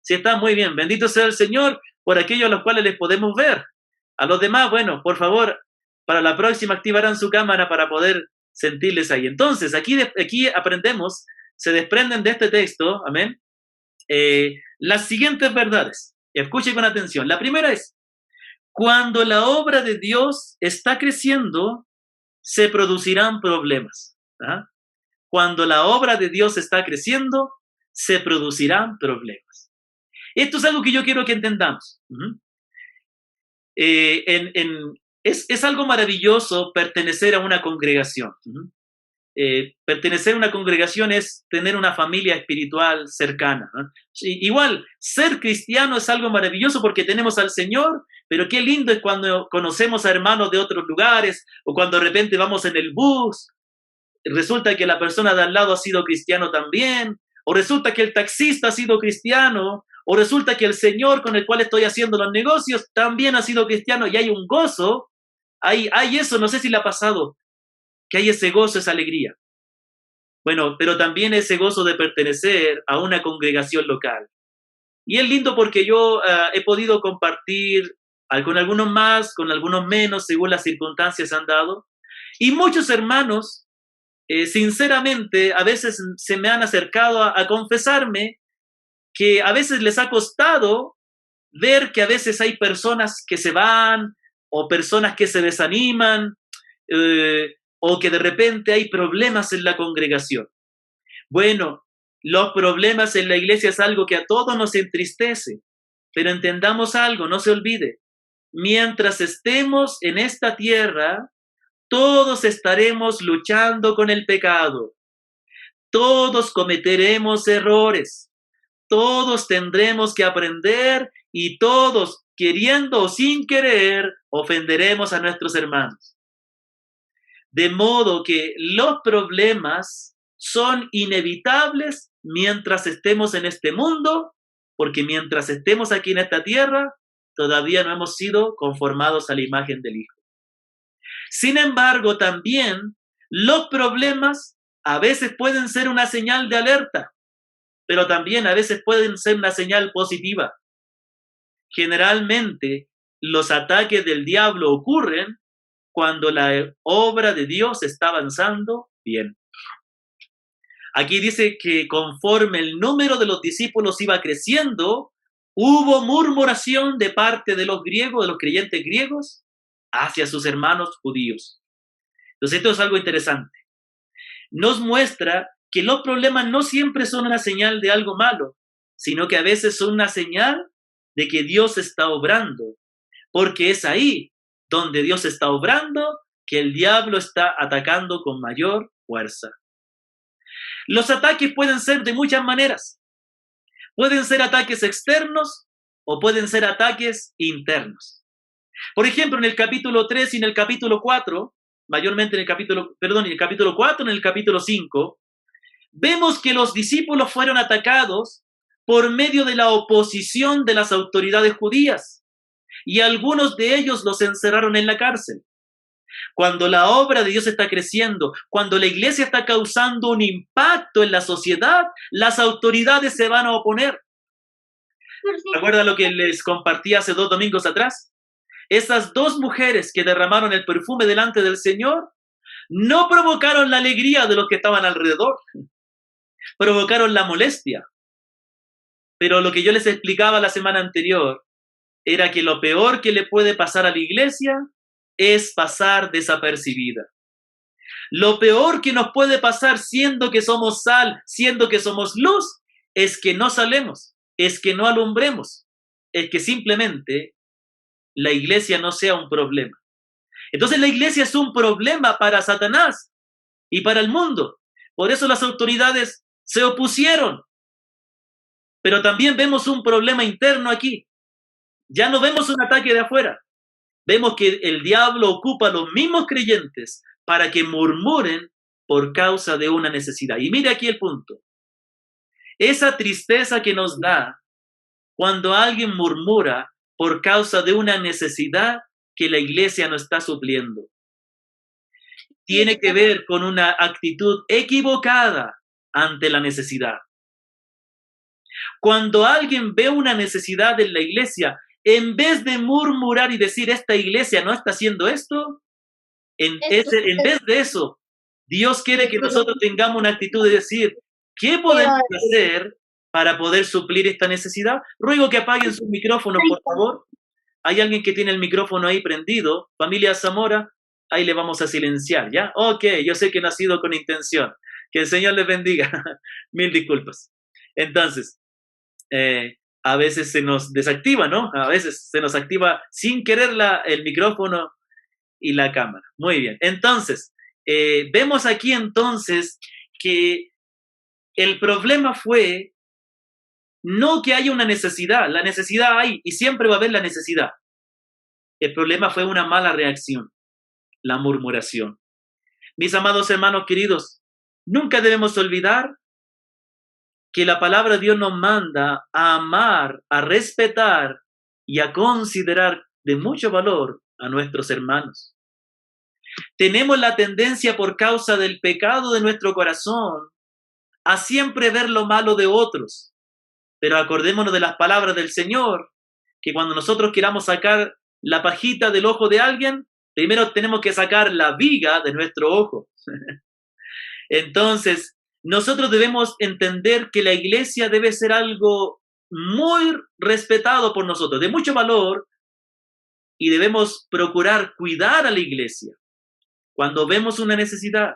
Si están, muy bien. Bendito sea el Señor por aquellos a los cuales les podemos ver. A los demás, bueno, por favor, para la próxima activarán su cámara para poder sentirles ahí. Entonces, aquí aprendemos, se desprenden de este texto, amén, las siguientes verdades. Escuche con atención. La primera es, cuando la obra de Dios está creciendo, se producirán problemas. Cuando la obra de Dios está creciendo, se producirán problemas. Esto es algo que yo quiero que entendamos. Es algo maravilloso pertenecer a una congregación. Pertenecer a una congregación es tener una familia espiritual cercana. Igual, ser cristiano es algo maravilloso porque tenemos al Señor, pero qué lindo es cuando conocemos a hermanos de otros lugares o cuando de repente vamos en el bus, resulta que la persona de al lado ha sido cristiano también, o resulta que el taxista ha sido cristiano, o resulta que el señor con el cual estoy haciendo los negocios también ha sido cristiano y hay un gozo, hay eso, no sé si le ha pasado, que hay ese gozo, esa alegría. Bueno, pero también ese gozo de pertenecer a una congregación local. Y es lindo porque yo he podido compartir con algunos más, con algunos menos, según las circunstancias han dado. Y muchos hermanos, sinceramente, a veces se me han acercado a confesarme que a veces les ha costado ver que a veces hay personas que se van o personas que se desaniman o que de repente hay problemas en la congregación. Bueno, los problemas en la iglesia es algo que a todos nos entristece, pero entendamos algo, no se olvide. Mientras estemos en esta tierra, todos estaremos luchando con el pecado. Todos cometeremos errores. Todos tendremos que aprender y todos, queriendo o sin querer, ofenderemos a nuestros hermanos. De modo que los problemas son inevitables mientras estemos en este mundo, porque mientras estemos aquí en esta tierra, todavía no hemos sido conformados a la imagen del Hijo. Sin embargo, también los problemas a veces pueden ser una señal de alerta, pero también a veces pueden ser una señal positiva. Generalmente, los ataques del diablo ocurren cuando la obra de Dios está avanzando bien. Aquí dice que conforme el número de los discípulos iba creciendo, hubo murmuración de parte de los griegos, de los creyentes griegos, hacia sus hermanos judíos. Entonces, esto es algo interesante. Nos muestra que los problemas no siempre son una señal de algo malo, sino que a veces son una señal de que Dios está obrando, porque es ahí donde Dios está obrando que el diablo está atacando con mayor fuerza. Los ataques pueden ser de muchas maneras. Pueden ser ataques externos o pueden ser ataques internos. Por ejemplo, en el capítulo 3 y en el capítulo 4, mayormente en el capítulo 4 y en el capítulo 5, vemos que los discípulos fueron atacados por medio de la oposición de las autoridades judías y algunos de ellos los encerraron en la cárcel. Cuando la obra de Dios está creciendo, cuando la iglesia está causando un impacto en la sociedad, las autoridades se van a oponer. ¿Recuerdan lo que les compartí hace 2 domingos atrás? Esas 2 mujeres que derramaron el perfume delante del Señor no provocaron la alegría de los que estaban alrededor, provocaron la molestia. Pero lo que yo les explicaba la semana anterior era que lo peor que le puede pasar a la iglesia es pasar desapercibida. Lo peor que nos puede pasar siendo que somos sal, siendo que somos luz, es que no salemos, es que no alumbremos, es que simplemente la iglesia no sea un problema. Entonces la iglesia es un problema para Satanás y para el mundo. Por eso las autoridades se opusieron. Pero también vemos un problema interno aquí. Ya no vemos un ataque de afuera. Vemos que el diablo ocupa a los mismos creyentes para que murmuren por causa de una necesidad. Y mire aquí el punto. Esa tristeza que nos da cuando alguien murmura por causa de una necesidad que la iglesia no está supliendo, tiene que ver con una actitud equivocada ante la necesidad. Cuando alguien ve una necesidad en la iglesia, en vez de murmurar y decir, esta iglesia no está haciendo esto, en vez de eso, Dios quiere que nosotros tengamos una actitud de decir, ¿qué podemos hacer para poder suplir esta necesidad? Ruego que apaguen sus micrófonos, por favor. Hay alguien que tiene el micrófono ahí prendido. Familia Zamora, ahí le vamos a silenciar, ¿ya? Ok, yo sé que no ha sido con intención. Que el Señor les bendiga. Mil disculpas. Entonces, a veces se nos desactiva, ¿no? A veces se nos activa sin querer el micrófono y la cámara. Muy bien. Entonces, vemos aquí entonces que el problema fue no que haya una necesidad. La necesidad hay y siempre va a haber la necesidad. El problema fue una mala reacción, la murmuración. Mis amados hermanos queridos, nunca debemos olvidar que la palabra de Dios nos manda a amar, a respetar y a considerar de mucho valor a nuestros hermanos. Tenemos la tendencia por causa del pecado de nuestro corazón a siempre ver lo malo de otros. Pero acordémonos de las palabras del Señor, que cuando nosotros queramos sacar la pajita del ojo de alguien, primero tenemos que sacar la viga de nuestro ojo. Entonces, nosotros debemos entender que la iglesia debe ser algo muy respetado por nosotros, de mucho valor, y debemos procurar cuidar a la iglesia. Cuando vemos una necesidad,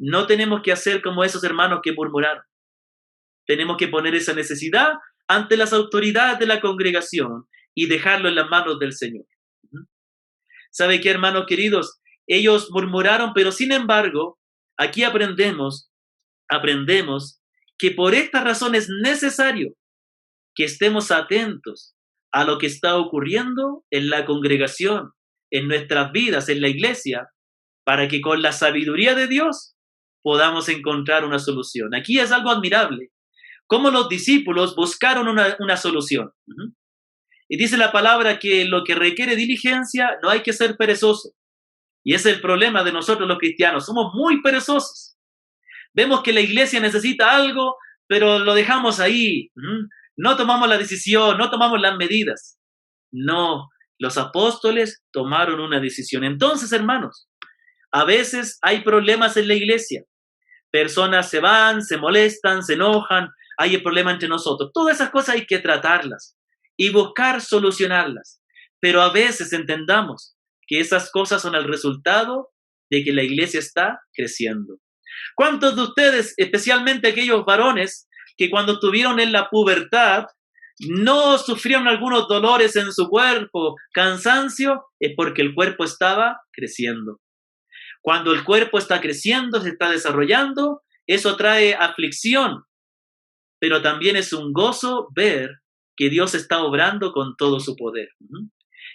no tenemos que hacer como esos hermanos que murmuraron. Tenemos que poner esa necesidad ante las autoridades de la congregación y dejarlo en las manos del Señor. ¿Sabe qué, hermanos queridos? Ellos murmuraron, pero sin embargo, aquí aprendemos que por esta razón es necesario que estemos atentos a lo que está ocurriendo en la congregación, en nuestras vidas, en la iglesia, para que con la sabiduría de Dios podamos encontrar una solución. Aquí es algo admirable, cómo los discípulos buscaron una solución. Y dice la palabra que lo que requiere diligencia no hay que ser perezoso. Y ese es el problema de nosotros los cristianos, somos muy perezosos. Vemos que la iglesia necesita algo, pero lo dejamos ahí. No tomamos la decisión, no tomamos las medidas. No, los apóstoles tomaron una decisión. Entonces, hermanos, a veces hay problemas en la iglesia. Personas se van, se molestan, se enojan, hay el problema entre nosotros. Todas esas cosas hay que tratarlas y buscar solucionarlas. Pero a veces entendamos que esas cosas son el resultado de que la iglesia está creciendo. ¿Cuántos de ustedes, especialmente aquellos varones que cuando estuvieron en la pubertad no sufrieron algunos dolores en su cuerpo, cansancio? Es porque el cuerpo estaba creciendo. Cuando el cuerpo está creciendo, se está desarrollando, eso trae aflicción, pero también es un gozo ver que Dios está obrando con todo su poder.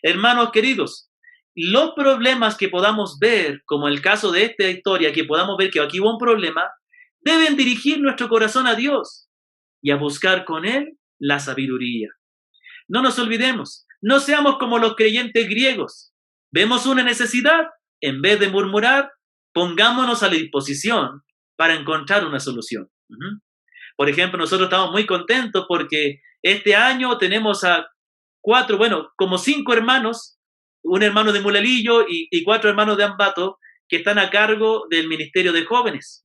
Hermanos queridos, los problemas que podamos ver, como el caso de esta historia, que podamos ver que aquí hubo un problema, deben dirigir nuestro corazón a Dios y a buscar con Él la sabiduría. No nos olvidemos, no seamos como los creyentes griegos. Vemos una necesidad, en vez de murmurar, pongámonos a la disposición para encontrar una solución. Por ejemplo, nosotros estamos muy contentos porque este año tenemos a 5 hermanos, un hermano de Mulalillo y 4 hermanos de Ambato que están a cargo del Ministerio de Jóvenes.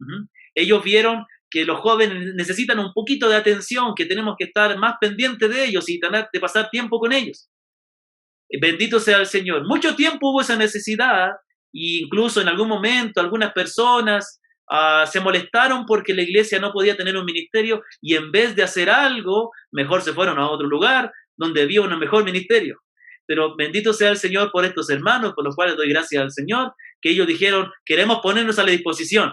Ellos vieron que los jóvenes necesitan un poquito de atención, que tenemos que estar más pendientes de ellos y de pasar tiempo con ellos. Bendito sea el Señor. Mucho tiempo hubo esa necesidad e incluso en algún momento algunas personas se molestaron porque la iglesia no podía tener un ministerio y en vez de hacer algo, mejor se fueron a otro lugar donde había un mejor ministerio. Pero bendito sea el Señor por estos hermanos, por los cuales doy gracias al Señor, que ellos dijeron, queremos ponernos a la disposición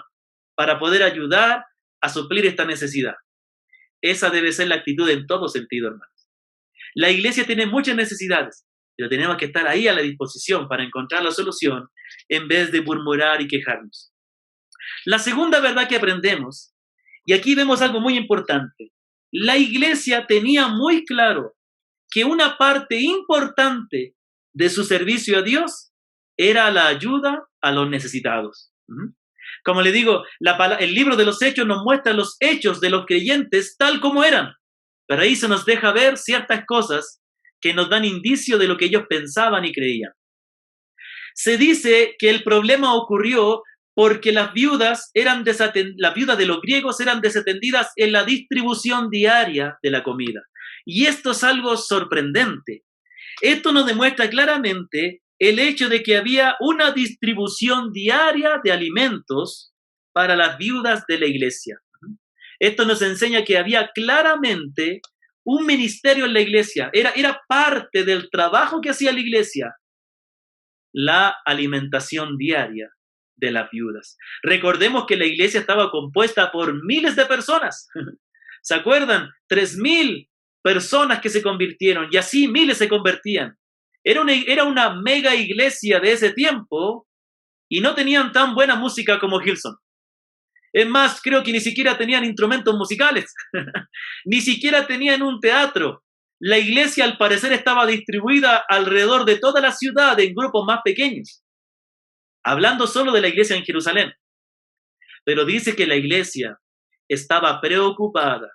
para poder ayudar a suplir esta necesidad. Esa debe ser la actitud en todo sentido, hermanos. La iglesia tiene muchas necesidades, pero tenemos que estar ahí a la disposición para encontrar la solución en vez de murmurar y quejarnos. La segunda verdad que aprendemos, y aquí vemos algo muy importante, la iglesia tenía muy claro que una parte importante de su servicio a Dios era la ayuda a los necesitados. Como le digo, el libro de los Hechos nos muestra los hechos de los creyentes tal como eran, pero ahí se nos deja ver ciertas cosas que nos dan indicio de lo que ellos pensaban y creían. Se dice que el problema ocurrió porque las viudas de los griegos eran desatendidas en la distribución diaria de la comida. Y esto es algo sorprendente. Esto nos demuestra claramente el hecho de que había una distribución diaria de alimentos para las viudas de la iglesia. Esto nos enseña que había claramente un ministerio en la iglesia. Era parte del trabajo que hacía la iglesia, la alimentación diaria de las viudas. Recordemos que la iglesia estaba compuesta por miles de personas. ¿Se acuerdan? 3,000 personas que se convirtieron y así miles se convertían. Era una mega iglesia de ese tiempo y no tenían tan buena música como Hillsong. Es más, creo que ni siquiera tenían instrumentos musicales, ni siquiera tenían un teatro. La iglesia al parecer estaba distribuida alrededor de toda la ciudad en grupos más pequeños, hablando solo de la iglesia en Jerusalén. Pero dice que la iglesia estaba preocupada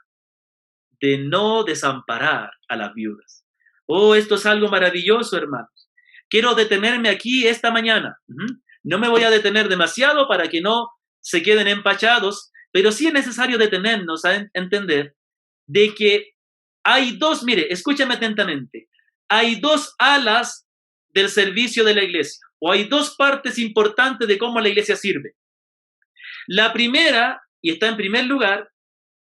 de no desamparar a las viudas. Oh, esto es algo maravilloso, hermanos. Quiero detenerme aquí esta mañana. No me voy a detener demasiado para que no se queden empachados, pero sí es necesario detenernos a entender de que hay mire, escúchame atentamente, hay dos alas del servicio de la iglesia, o hay dos partes importantes de cómo la iglesia sirve. La primera, y está en primer lugar,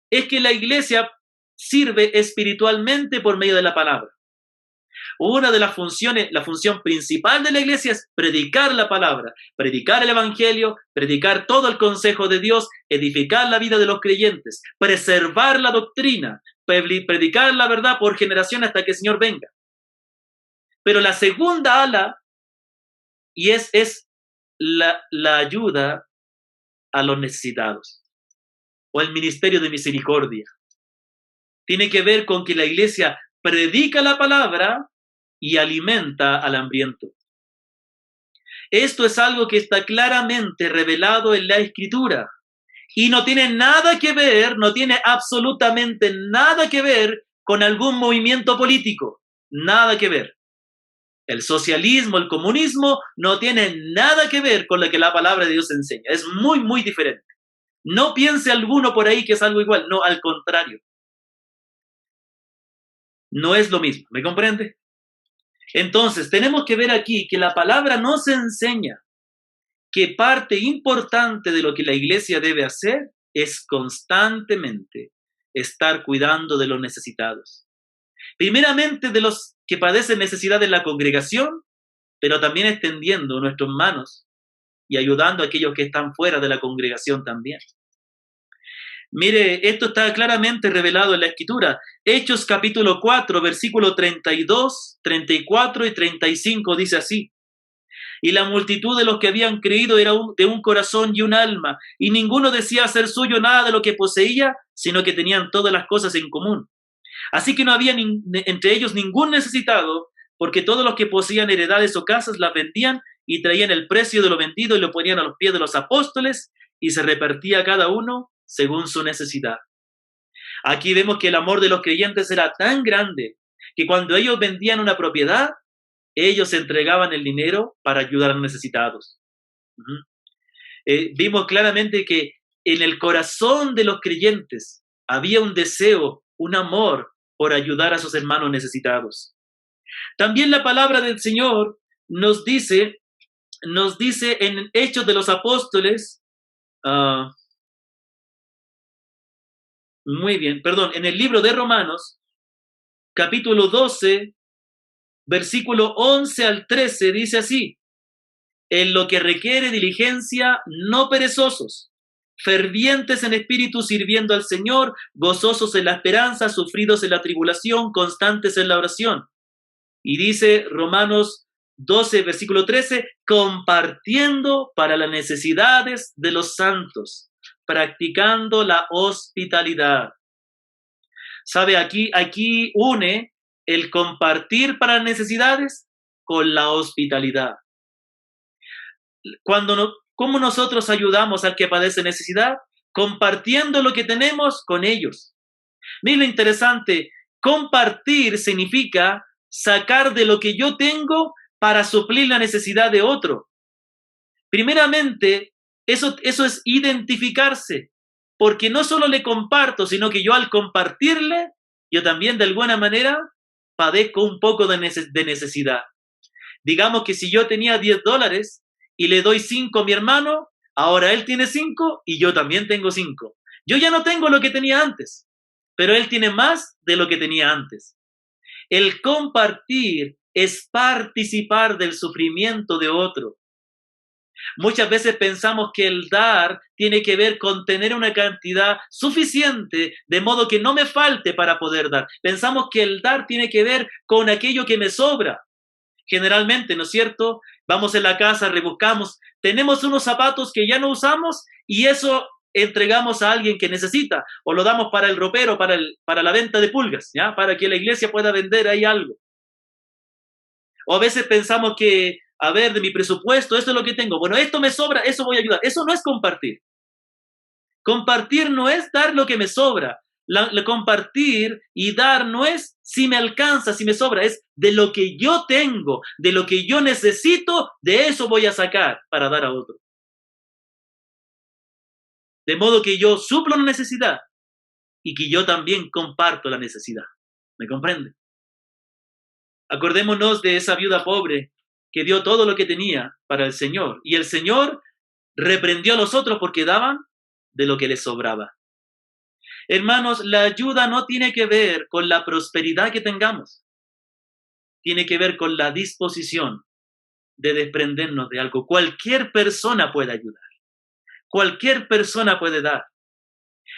es que la iglesia sirve espiritualmente por medio de la palabra. Una de las funciones, la función principal de la iglesia es predicar la palabra, predicar el evangelio, predicar todo el consejo de Dios, edificar la vida de los creyentes, preservar la doctrina, predicar la verdad por generación hasta que el Señor venga. Pero la segunda ala, y es la ayuda a los necesitados, o el ministerio de misericordia. Tiene que ver con que la iglesia predica la palabra y alimenta al hambriento. Esto es algo que está claramente revelado en la Escritura y no tiene nada que ver, no tiene absolutamente nada que ver con algún movimiento político, nada que ver. El socialismo, el comunismo no tiene nada que ver con lo que la palabra de Dios enseña. Es muy, muy diferente. No piense alguno por ahí que es algo igual, no, al contrario. No es lo mismo, ¿me comprende? Entonces, tenemos que ver aquí que la palabra nos enseña que parte importante de lo que la iglesia debe hacer es constantemente estar cuidando de los necesitados. Primeramente de los que padecen necesidad en la congregación, pero también extendiendo nuestras manos y ayudando a aquellos que están fuera de la congregación también. Mire, esto está claramente revelado en la Escritura. Hechos capítulo 4, versículo 32, 34 y 35 dice así. Y la multitud de los que habían creído era de un corazón y un alma, y ninguno decía hacer suyo nada de lo que poseía, sino que tenían todas las cosas en común. Así que no había entre ellos ningún necesitado, porque todos los que poseían heredades o casas las vendían y traían el precio de lo vendido y lo ponían a los pies de los apóstoles, y se repartía a cada uno según su necesidad. Aquí vemos que el amor de los creyentes era tan grande que cuando ellos vendían una propiedad, ellos entregaban el dinero para ayudar a los necesitados. Vimos claramente que en el corazón de los creyentes había un deseo, un amor por ayudar a sus hermanos necesitados. También la palabra del Señor nos dice en Hechos de los Apóstoles, en el libro de Romanos, capítulo 12, versículo 11 al 13, dice así: en lo que requiere diligencia, no perezosos, fervientes en espíritu sirviendo al Señor, gozosos en la esperanza, sufridos en la tribulación, constantes en la oración. Y dice Romanos 12, versículo 13, compartiendo para las necesidades de los santos, practicando la hospitalidad. ¿Sabe? Aquí une el compartir para las necesidades con la hospitalidad. ¿Cómo nosotros ayudamos al que padece necesidad? Compartiendo lo que tenemos con ellos. Miren lo interesante, compartir significa sacar de lo que yo tengo para suplir la necesidad de otro. Primeramente, eso es identificarse, porque no solo le comparto, sino que yo al compartirle, yo también de alguna manera padezco un poco de necesidad. Digamos que si yo tenía $10 y le doy 5 a mi hermano, ahora él tiene 5 y yo también tengo 5. Yo ya no tengo lo que tenía antes, pero él tiene más de lo que tenía antes. El compartir es participar del sufrimiento de otro. Muchas veces pensamos que el dar tiene que ver con tener una cantidad suficiente de modo que no me falte para poder dar. Pensamos que el dar tiene que ver con aquello que me sobra. Generalmente, ¿no es cierto? Vamos en la casa, rebuscamos, tenemos unos zapatos que ya no usamos y eso entregamos a alguien que necesita o lo damos para el ropero, para la venta de pulgas, ¿ya? Para que la iglesia pueda vender ahí algo. O a veces pensamos que, a ver, de mi presupuesto, esto es lo que tengo. Bueno, esto me sobra, eso voy a ayudar. Eso no es compartir. Compartir no es dar lo que me sobra. Compartir y dar no es si me alcanza, si me sobra, es de lo que yo tengo, de lo que yo necesito, de eso voy a sacar para dar a otro. De modo que yo suplo la necesidad y que yo también comparto la necesidad. ¿Me comprende? Acordémonos de esa viuda pobre que dio todo lo que tenía para el Señor y el Señor reprendió a los otros porque daban de lo que les sobraba. Hermanos, la ayuda no tiene que ver con la prosperidad que tengamos. Tiene que ver con la disposición de desprendernos de algo. Cualquier persona puede ayudar. Cualquier persona puede dar.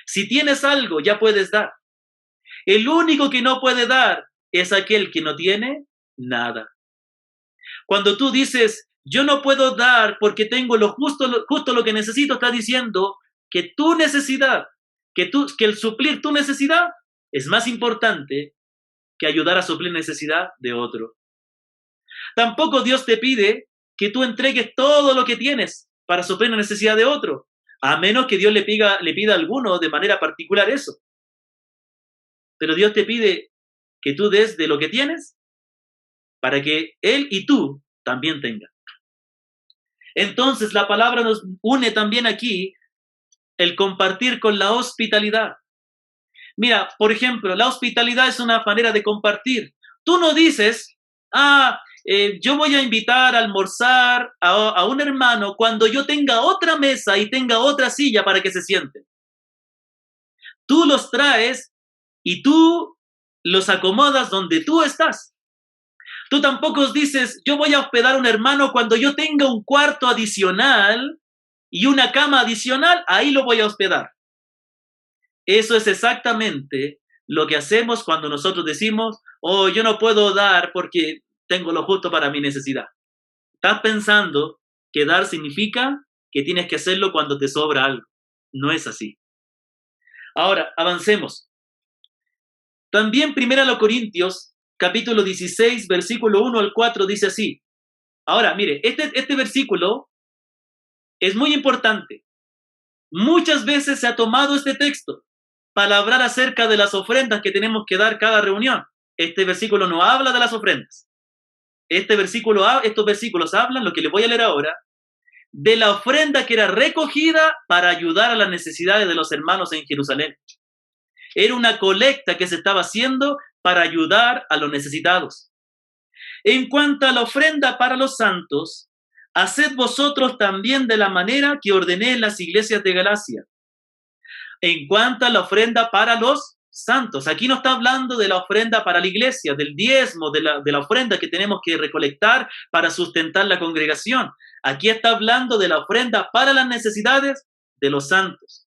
Si tienes algo, ya puedes dar. El único que no puede dar es aquel que no tiene nada. Cuando tú dices, yo no puedo dar porque tengo justo lo que necesito, está diciendo que tu necesidad, que el suplir tu necesidad es más importante que ayudar a suplir necesidad de otro. Tampoco Dios te pide que tú entregues todo lo que tienes para suplir la necesidad de otro, a menos que Dios le pida a alguno de manera particular eso. Pero Dios te pide que tú des de lo que tienes para que Él y tú también tengan. Entonces la palabra nos une también aquí el compartir con la hospitalidad. Mira, por ejemplo, la hospitalidad es una manera de compartir. Tú no dices, yo voy a invitar a almorzar a un hermano cuando yo tenga otra mesa y tenga otra silla para que se sienten. Tú los traes y tú los acomodas donde tú estás. Tú tampoco dices, yo voy a hospedar a un hermano cuando yo tenga un cuarto adicional y una cama adicional, ahí lo voy a hospedar. Eso es exactamente lo que hacemos cuando nosotros decimos, yo no puedo dar porque tengo lo justo para mi necesidad. Estás pensando que dar significa que tienes que hacerlo cuando te sobra algo. No es así. Ahora, avancemos. También 1 Corintios, capítulo 16, versículo 1 al 4, dice así. Ahora, mire, este versículo es muy importante. Muchas veces se ha tomado este texto para hablar acerca de las ofrendas que tenemos que dar cada reunión. Este versículo no habla de las ofrendas. Estos versículos hablan, lo que les voy a leer ahora, de la ofrenda que era recogida para ayudar a las necesidades de los hermanos en Jerusalén. Era una colecta que se estaba haciendo para ayudar a los necesitados. En cuanto a la ofrenda para los santos, haced vosotros también de la manera que ordené en las iglesias de Galacia. En cuanto a la ofrenda para los santos, aquí no está hablando de la ofrenda para la iglesia, del diezmo, de la ofrenda que tenemos que recolectar para sustentar la congregación. Aquí está hablando de la ofrenda para las necesidades de los santos.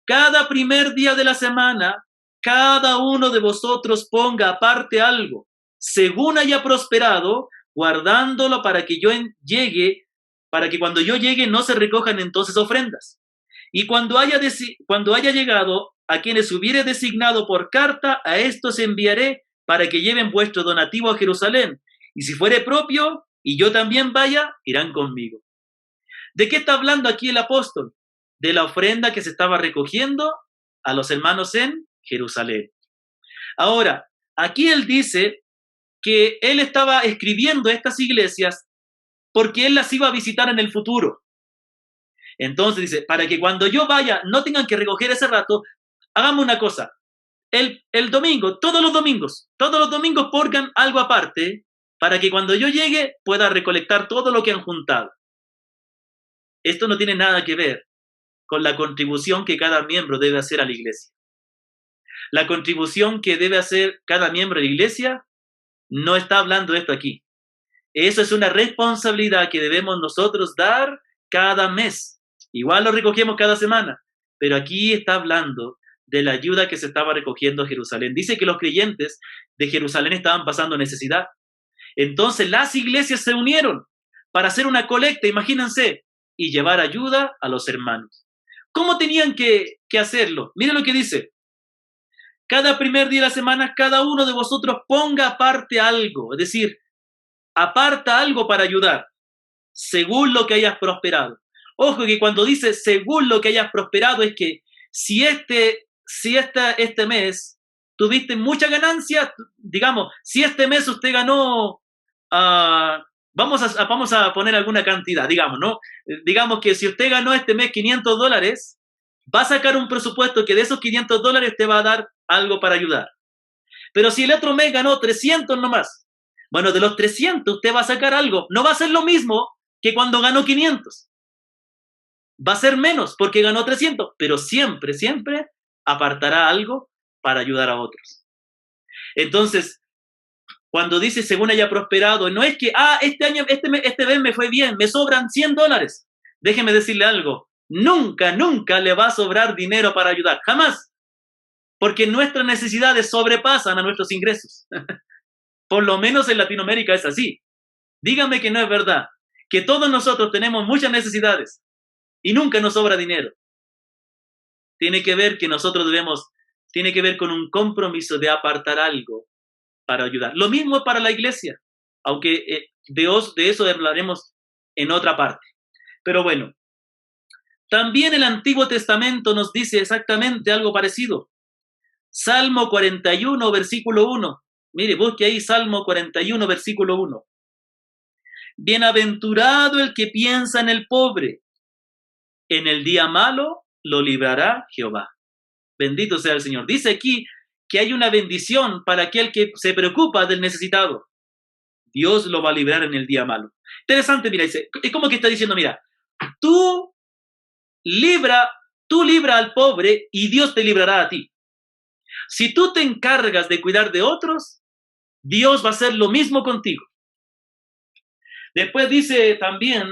Cada primer día de la semana, cada uno de vosotros ponga aparte algo, según haya prosperado, guardándolo para que llegue, para que cuando yo llegue no se recojan entonces ofrendas. Y cuando haya llegado a quienes hubiere designado por carta, a estos enviaré para que lleven vuestro donativo a Jerusalén. Y si fuere propio, y yo también vaya, irán conmigo. ¿De qué está hablando aquí el apóstol? De la ofrenda que se estaba recogiendo a los hermanos en Jerusalén. Ahora, aquí él dice que él estaba escribiendo estas iglesias porque él las iba a visitar en el futuro. Entonces dice, para que cuando yo vaya no tengan que recoger ese rato, hagamos una cosa. El domingo, todos los domingos pongan algo aparte para que cuando yo llegue pueda recolectar todo lo que han juntado. Esto no tiene nada que ver con la contribución que cada miembro debe hacer a la iglesia. La contribución que debe hacer cada miembro de la iglesia no está hablando de esto aquí. Eso es una responsabilidad que debemos nosotros dar cada mes. Igual lo recogemos cada semana, pero aquí está hablando de la ayuda que se estaba recogiendo a Jerusalén. Dice que los creyentes de Jerusalén estaban pasando necesidad. Entonces las iglesias se unieron para hacer una colecta, imagínense, y llevar ayuda a los hermanos. ¿Cómo tenían que hacerlo? Miren lo que dice. Cada primer día de la semana, cada uno de vosotros ponga aparte algo, es decir, aparta algo para ayudar, según lo que hayas prosperado. Ojo que cuando dice según lo que hayas prosperado es que si este mes tuviste mucha ganancia, digamos, si este mes usted ganó, vamos a poner alguna cantidad, digamos, ¿no? Digamos que si usted ganó este mes $500, va a sacar un presupuesto que de esos $500 te va a dar algo para ayudar. Pero si el otro mes ganó 300 nomás, bueno, de los 300 usted va a sacar algo. No va a ser lo mismo que cuando ganó 500. Va a ser menos porque ganó 300, pero siempre apartará algo para ayudar a otros. Entonces, cuando dice según haya prosperado, no es que, este mes me fue bien, me sobran $100. Déjeme decirle algo, nunca le va a sobrar dinero para ayudar, jamás. Porque nuestras necesidades sobrepasan a nuestros ingresos. Por lo menos en Latinoamérica es así. Dígame que no es verdad, que todos nosotros tenemos muchas necesidades y nunca nos sobra dinero. Tiene que ver con un compromiso de apartar algo para ayudar. Lo mismo para la iglesia, aunque de eso hablaremos en otra parte. Pero bueno, también el Antiguo Testamento nos dice exactamente algo parecido. Salmo 41, versículo 1. Mire, busque ahí Salmo 41, versículo 1. Bienaventurado el que piensa en el pobre. En el día malo lo librará Jehová. Bendito sea el Señor. Dice aquí que hay una bendición para aquel que se preocupa del necesitado. Dios lo va a librar en el día malo. Interesante, mira, dice, es como que está diciendo, mira, tú libra al pobre y Dios te librará a ti. Si tú te encargas de cuidar de otros, Dios va a hacer lo mismo contigo. Después dice también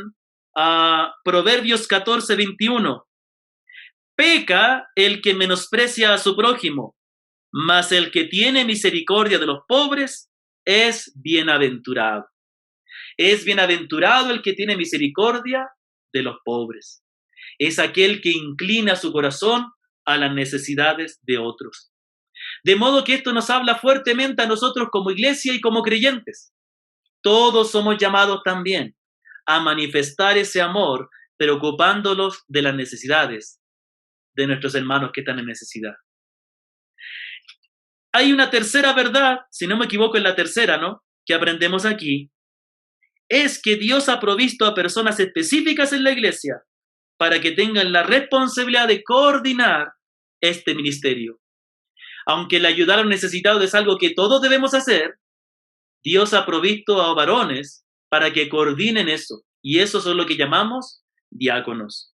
Proverbios 14, 21. Peca el que menosprecia a su prójimo, mas el que tiene misericordia de los pobres es bienaventurado. Es bienaventurado el que tiene misericordia de los pobres. Es aquel que inclina su corazón a las necesidades de otros. De modo que esto nos habla fuertemente a nosotros como iglesia y como creyentes. Todos somos llamados también a manifestar ese amor, preocupándolos de las necesidades de nuestros hermanos que están en necesidad. Hay una tercera verdad, si no me equivoco es la tercera, ¿no?, que aprendemos aquí, es que Dios ha provisto a personas específicas en la iglesia para que tengan la responsabilidad de coordinar este ministerio. Aunque el ayudar a los necesitados es algo que todos debemos hacer, Dios ha provisto a varones para que coordinen eso. Y eso son lo que llamamos diáconos.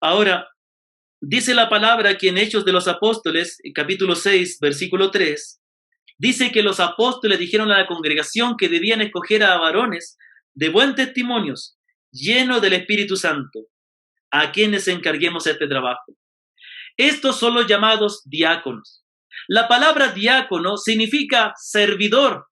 Ahora, dice la palabra que en Hechos de los Apóstoles, capítulo 6, versículo 3, dice que los apóstoles dijeron a la congregación que debían escoger a varones de buen testimonios, llenos del Espíritu Santo, a quienes encarguemos este trabajo. Estos son los llamados diáconos. La palabra diácono significa servidor.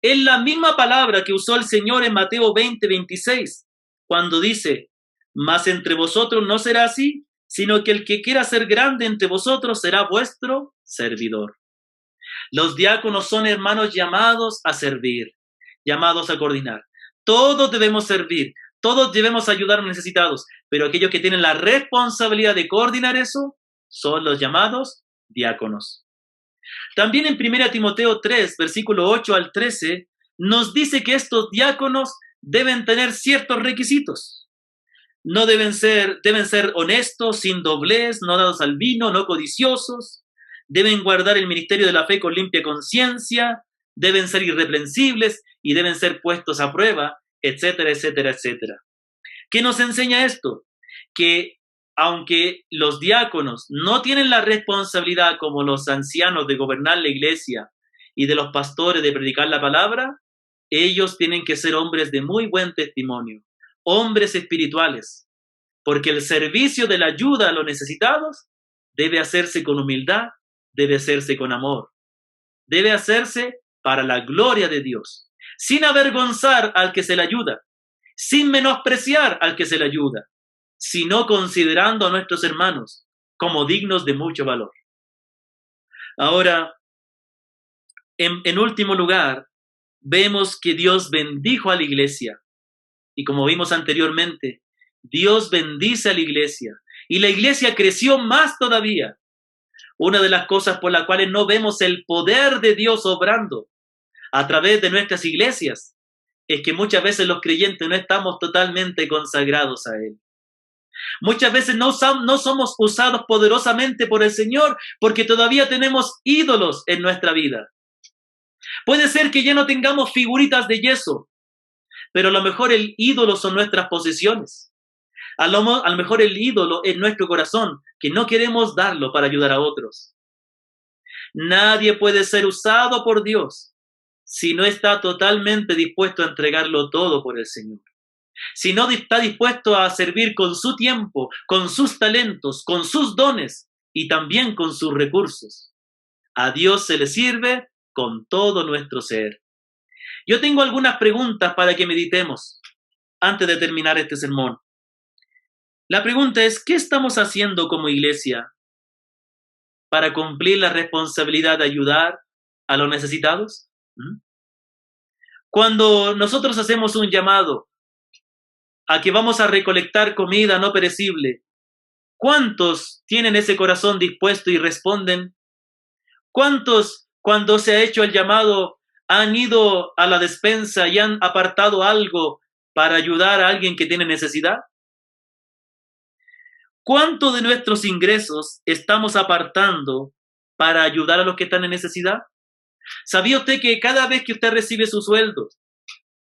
Es la misma palabra que usó el Señor en Mateo 20:26, cuando dice, mas entre vosotros no será así, sino que el que quiera ser grande entre vosotros será vuestro servidor. Los diáconos son hermanos llamados a servir, llamados a coordinar. Todos debemos servir, todos debemos ayudar a los necesitados, pero aquellos que tienen la responsabilidad de coordinar eso son los llamados diáconos. También en 1 Timoteo 3, versículo 8 al 13, nos dice que estos diáconos deben tener ciertos requisitos. No deben ser honestos, sin doblez, no dados al vino, no codiciosos. Deben guardar el ministerio de la fe con limpia conciencia, deben ser irreprensibles y deben ser puestos a prueba, etcétera, etcétera, etcétera. ¿Qué nos enseña esto? Que aunque los diáconos no tienen la responsabilidad como los ancianos de gobernar la iglesia y de los pastores de predicar la palabra, ellos tienen que ser hombres de muy buen testimonio, hombres espirituales, porque el servicio de la ayuda a los necesitados debe hacerse con humildad, debe hacerse con amor, debe hacerse para la gloria de Dios, sin avergonzar al que se le ayuda, sin menospreciar al que se le ayuda, sino considerando a nuestros hermanos como dignos de mucho valor. Ahora, en último lugar, vemos que Dios bendijo a la iglesia. Y como vimos anteriormente, Dios bendice a la iglesia. Y la iglesia creció más todavía. Una de las cosas por las cuales no vemos el poder de Dios obrando a través de nuestras iglesias es que muchas veces los creyentes no estamos totalmente consagrados a Él. Muchas veces no somos usados poderosamente por el Señor porque todavía tenemos ídolos en nuestra vida. Puede ser que ya no tengamos figuritas de yeso, pero a lo mejor el ídolo son nuestras posesiones. A lo mejor el ídolo es nuestro corazón, que no queremos darlo para ayudar a otros. Nadie puede ser usado por Dios si no está totalmente dispuesto a entregarlo todo por el Señor. Si no está dispuesto a servir con su tiempo, con sus talentos, con sus dones y también con sus recursos. A Dios se le sirve con todo nuestro ser. Yo tengo algunas preguntas para que meditemos antes de terminar este sermón. La pregunta es, ¿qué estamos haciendo como iglesia para cumplir la responsabilidad de ayudar a los necesitados? Cuando nosotros hacemos un llamado a que vamos a recolectar comida no perecible, ¿cuántos tienen ese corazón dispuesto y responden? ¿Cuántos, cuando se ha hecho el llamado, han ido a la despensa y han apartado algo para ayudar a alguien que tiene necesidad? ¿Cuánto de nuestros ingresos estamos apartando para ayudar a los que están en necesidad? ¿Sabía usted que cada vez que usted recibe su sueldo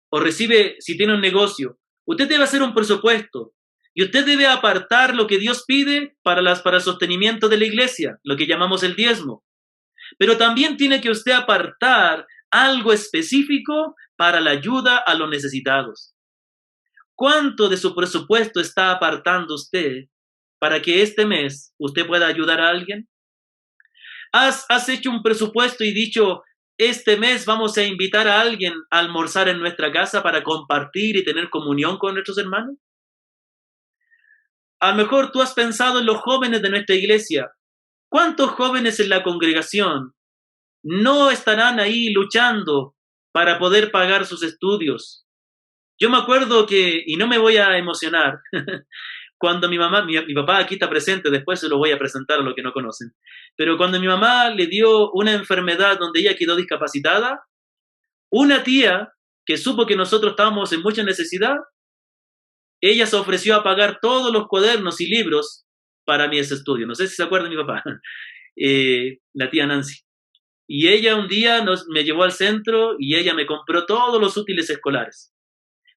o recibe, si tiene un negocio, usted debe hacer un presupuesto y usted debe apartar lo que Dios pide para el sostenimiento de la iglesia, lo que llamamos el diezmo? Pero también tiene que usted apartar algo específico para la ayuda a los necesitados. ¿Cuánto de su presupuesto está apartando usted para que este mes usted pueda ayudar a alguien? ¿Has hecho un presupuesto y dicho, este mes vamos a invitar a alguien a almorzar en nuestra casa para compartir y tener comunión con nuestros hermanos? A lo mejor tú has pensado en los jóvenes de nuestra iglesia. ¿Cuántos jóvenes en la congregación no estarán ahí luchando para poder pagar sus estudios? Yo me acuerdo que, y no me voy a emocionar, cuando mi papá aquí está presente, después se lo voy a presentar a los que no conocen, pero cuando mi mamá le dio una enfermedad donde ella quedó discapacitada, una tía que supo que nosotros estábamos en mucha necesidad, ella se ofreció a pagar todos los cuadernos y libros para mis estudios. No sé si se acuerda de mi papá, la tía Nancy. Y ella un día me llevó al centro y ella me compró todos los útiles escolares.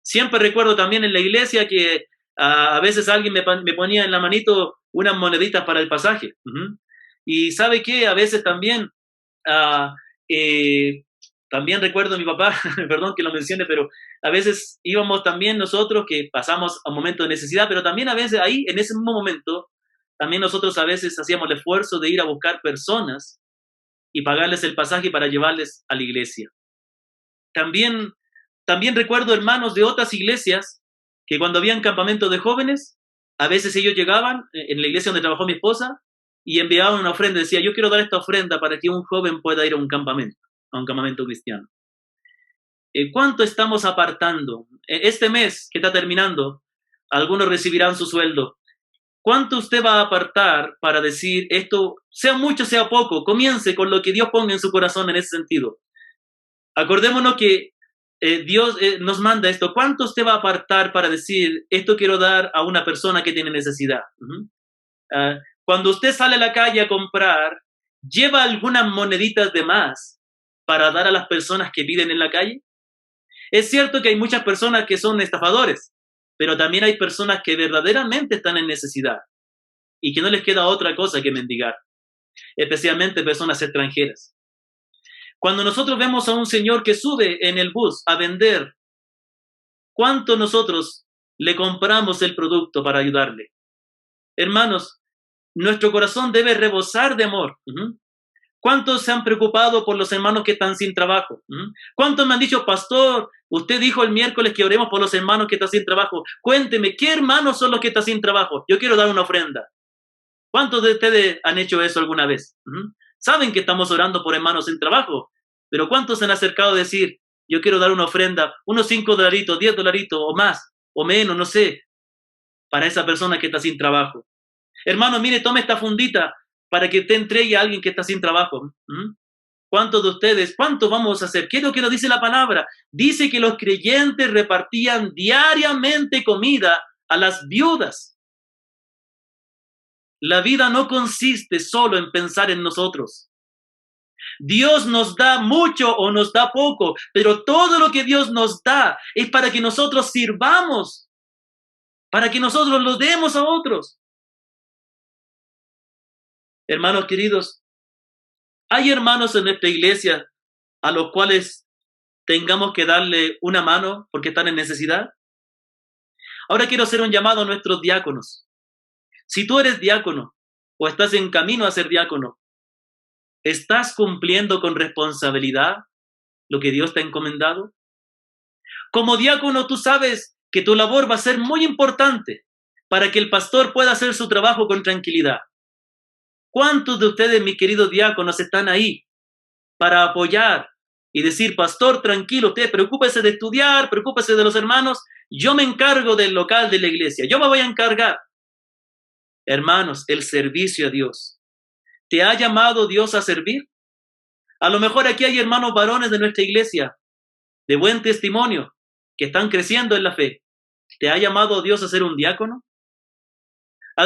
Siempre recuerdo también en la iglesia que a veces alguien me ponía en la manito unas moneditas para el pasaje. Y ¿sabe qué? A veces también, también recuerdo a mi papá, perdón que lo mencione, pero a veces íbamos también nosotros que pasamos a un momento de necesidad, pero también a veces ahí, en ese mismo momento, también nosotros a veces hacíamos el esfuerzo de ir a buscar personas y pagarles el pasaje para llevarles a la iglesia. También recuerdo hermanos de otras iglesias que cuando habían campamentos de jóvenes, a veces ellos llegaban en la iglesia donde trabajó mi esposa y enviaban una ofrenda. Decía, yo quiero dar esta ofrenda para que un joven pueda ir a un campamento cristiano. ¿Cuánto estamos apartando? Este mes que está terminando, algunos recibirán su sueldo. ¿Cuánto usted va a apartar para decir esto, sea mucho, sea poco? Comience con lo que Dios ponga en su corazón en ese sentido. Acordémonos que Dios nos manda esto. ¿Cuánto usted va a apartar para decir esto quiero dar a una persona que tiene necesidad? Cuando usted sale a la calle a comprar, ¿lleva algunas moneditas de más para dar a las personas que piden en la calle? Es cierto que hay muchas personas que son estafadores, pero también hay personas que verdaderamente están en necesidad y que no les queda otra cosa que mendigar, especialmente personas extranjeras. Cuando nosotros vemos a un señor que sube en el bus a vender, ¿cuánto nosotros le compramos el producto para ayudarle? Hermanos, nuestro corazón debe rebosar de amor. ¿Cuántos se han preocupado por los hermanos que están sin trabajo? ¿Cuántos me han dicho, pastor, usted dijo el miércoles que oremos por los hermanos que están sin trabajo? Cuénteme, ¿qué hermanos son los que están sin trabajo? Yo quiero dar una ofrenda. ¿Cuántos de ustedes han hecho eso alguna vez? Saben que estamos orando por hermanos sin trabajo, pero ¿cuántos se han acercado a decir, yo quiero dar una ofrenda, unos $5, $10 o más, o menos, no sé, para esa persona que está sin trabajo? Hermano, mire, tome esta fundita para que te entregue a alguien que está sin trabajo. ¿Cuántos de ustedes, cuántos vamos a hacer? ¿Qué es lo que nos dice la palabra? Dice que los creyentes repartían diariamente comida a las viudas. La vida no consiste solo en pensar en nosotros. Dios nos da mucho o nos da poco, pero todo lo que Dios nos da es para que nosotros sirvamos, para que nosotros lo demos a otros. Hermanos queridos, ¿hay hermanos en nuestra iglesia a los cuales tengamos que darle una mano porque están en necesidad? Ahora quiero hacer un llamado a nuestros diáconos. Si tú eres diácono o estás en camino a ser diácono, ¿estás cumpliendo con responsabilidad lo que Dios te ha encomendado? Como diácono, tú sabes que tu labor va a ser muy importante para que el pastor pueda hacer su trabajo con tranquilidad. ¿Cuántos de ustedes, mis queridos diáconos, están ahí para apoyar y decir, pastor, tranquilo, usted preocúpese de estudiar, preocúpese de los hermanos, yo me encargo del local de la iglesia, yo me voy a encargar? Hermanos, el servicio a Dios. ¿Te ha llamado Dios a servir? A lo mejor aquí hay hermanos varones de nuestra iglesia, de buen testimonio, que están creciendo en la fe. ¿Te ha llamado Dios a ser un diácono?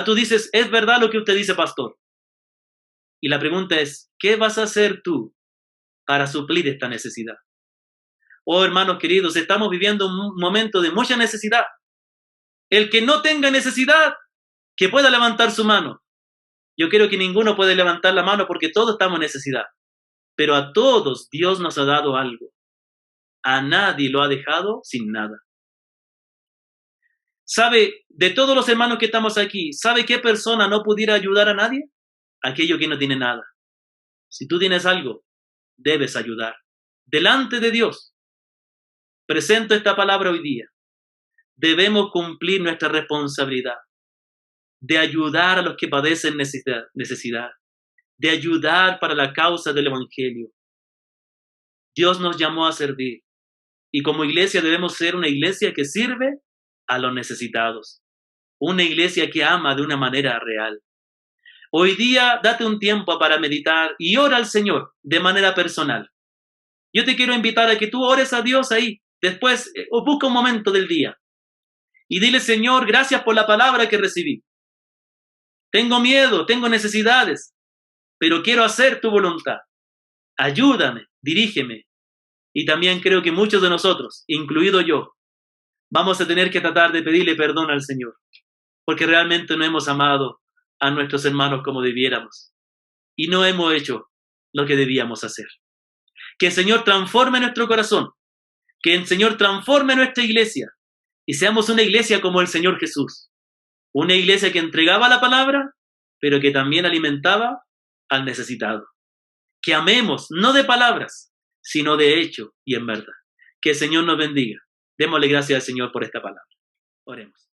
Tú dices, es verdad lo que usted dice, pastor. Y la pregunta es, ¿qué vas a hacer tú para suplir esta necesidad? Oh, hermanos queridos, estamos viviendo un momento de mucha necesidad. El que no tenga necesidad, que pueda levantar su mano. Yo creo que ninguno puede levantar la mano porque todos estamos en necesidad. Pero a todos Dios nos ha dado algo. A nadie lo ha dejado sin nada. ¿Sabe, de todos los hermanos que estamos aquí, sabe qué persona no pudiera ayudar a nadie? Aquello que no tiene nada. Si tú tienes algo, debes ayudar. Delante de Dios, presento esta palabra hoy día. Debemos cumplir nuestra responsabilidad de ayudar a los que padecen necesidad, de ayudar para la causa del Evangelio. Dios nos llamó a servir y como iglesia debemos ser una iglesia que sirve a los necesitados, una iglesia que ama de una manera real. Hoy día date un tiempo para meditar y ora al Señor de manera personal. Yo te quiero invitar a que tú ores a Dios ahí, Después, o busca un momento del día y dile, Señor, gracias por la palabra que recibí. Tengo miedo, tengo necesidades, pero quiero hacer tu voluntad. Ayúdame, dirígeme. Y también creo que muchos de nosotros, incluido yo, vamos a tener que tratar de pedirle perdón al Señor, porque realmente no hemos amado a nuestros hermanos como debiéramos y no hemos hecho lo que debíamos hacer. Que el Señor transforme nuestro corazón, que el Señor transforme nuestra iglesia y seamos una iglesia como el Señor Jesús, una iglesia que entregaba la palabra, pero que también alimentaba al necesitado. Que amemos, no de palabras, sino de hecho y en verdad. Que el Señor nos bendiga. Démosle gracias al Señor por esta palabra. Oremos.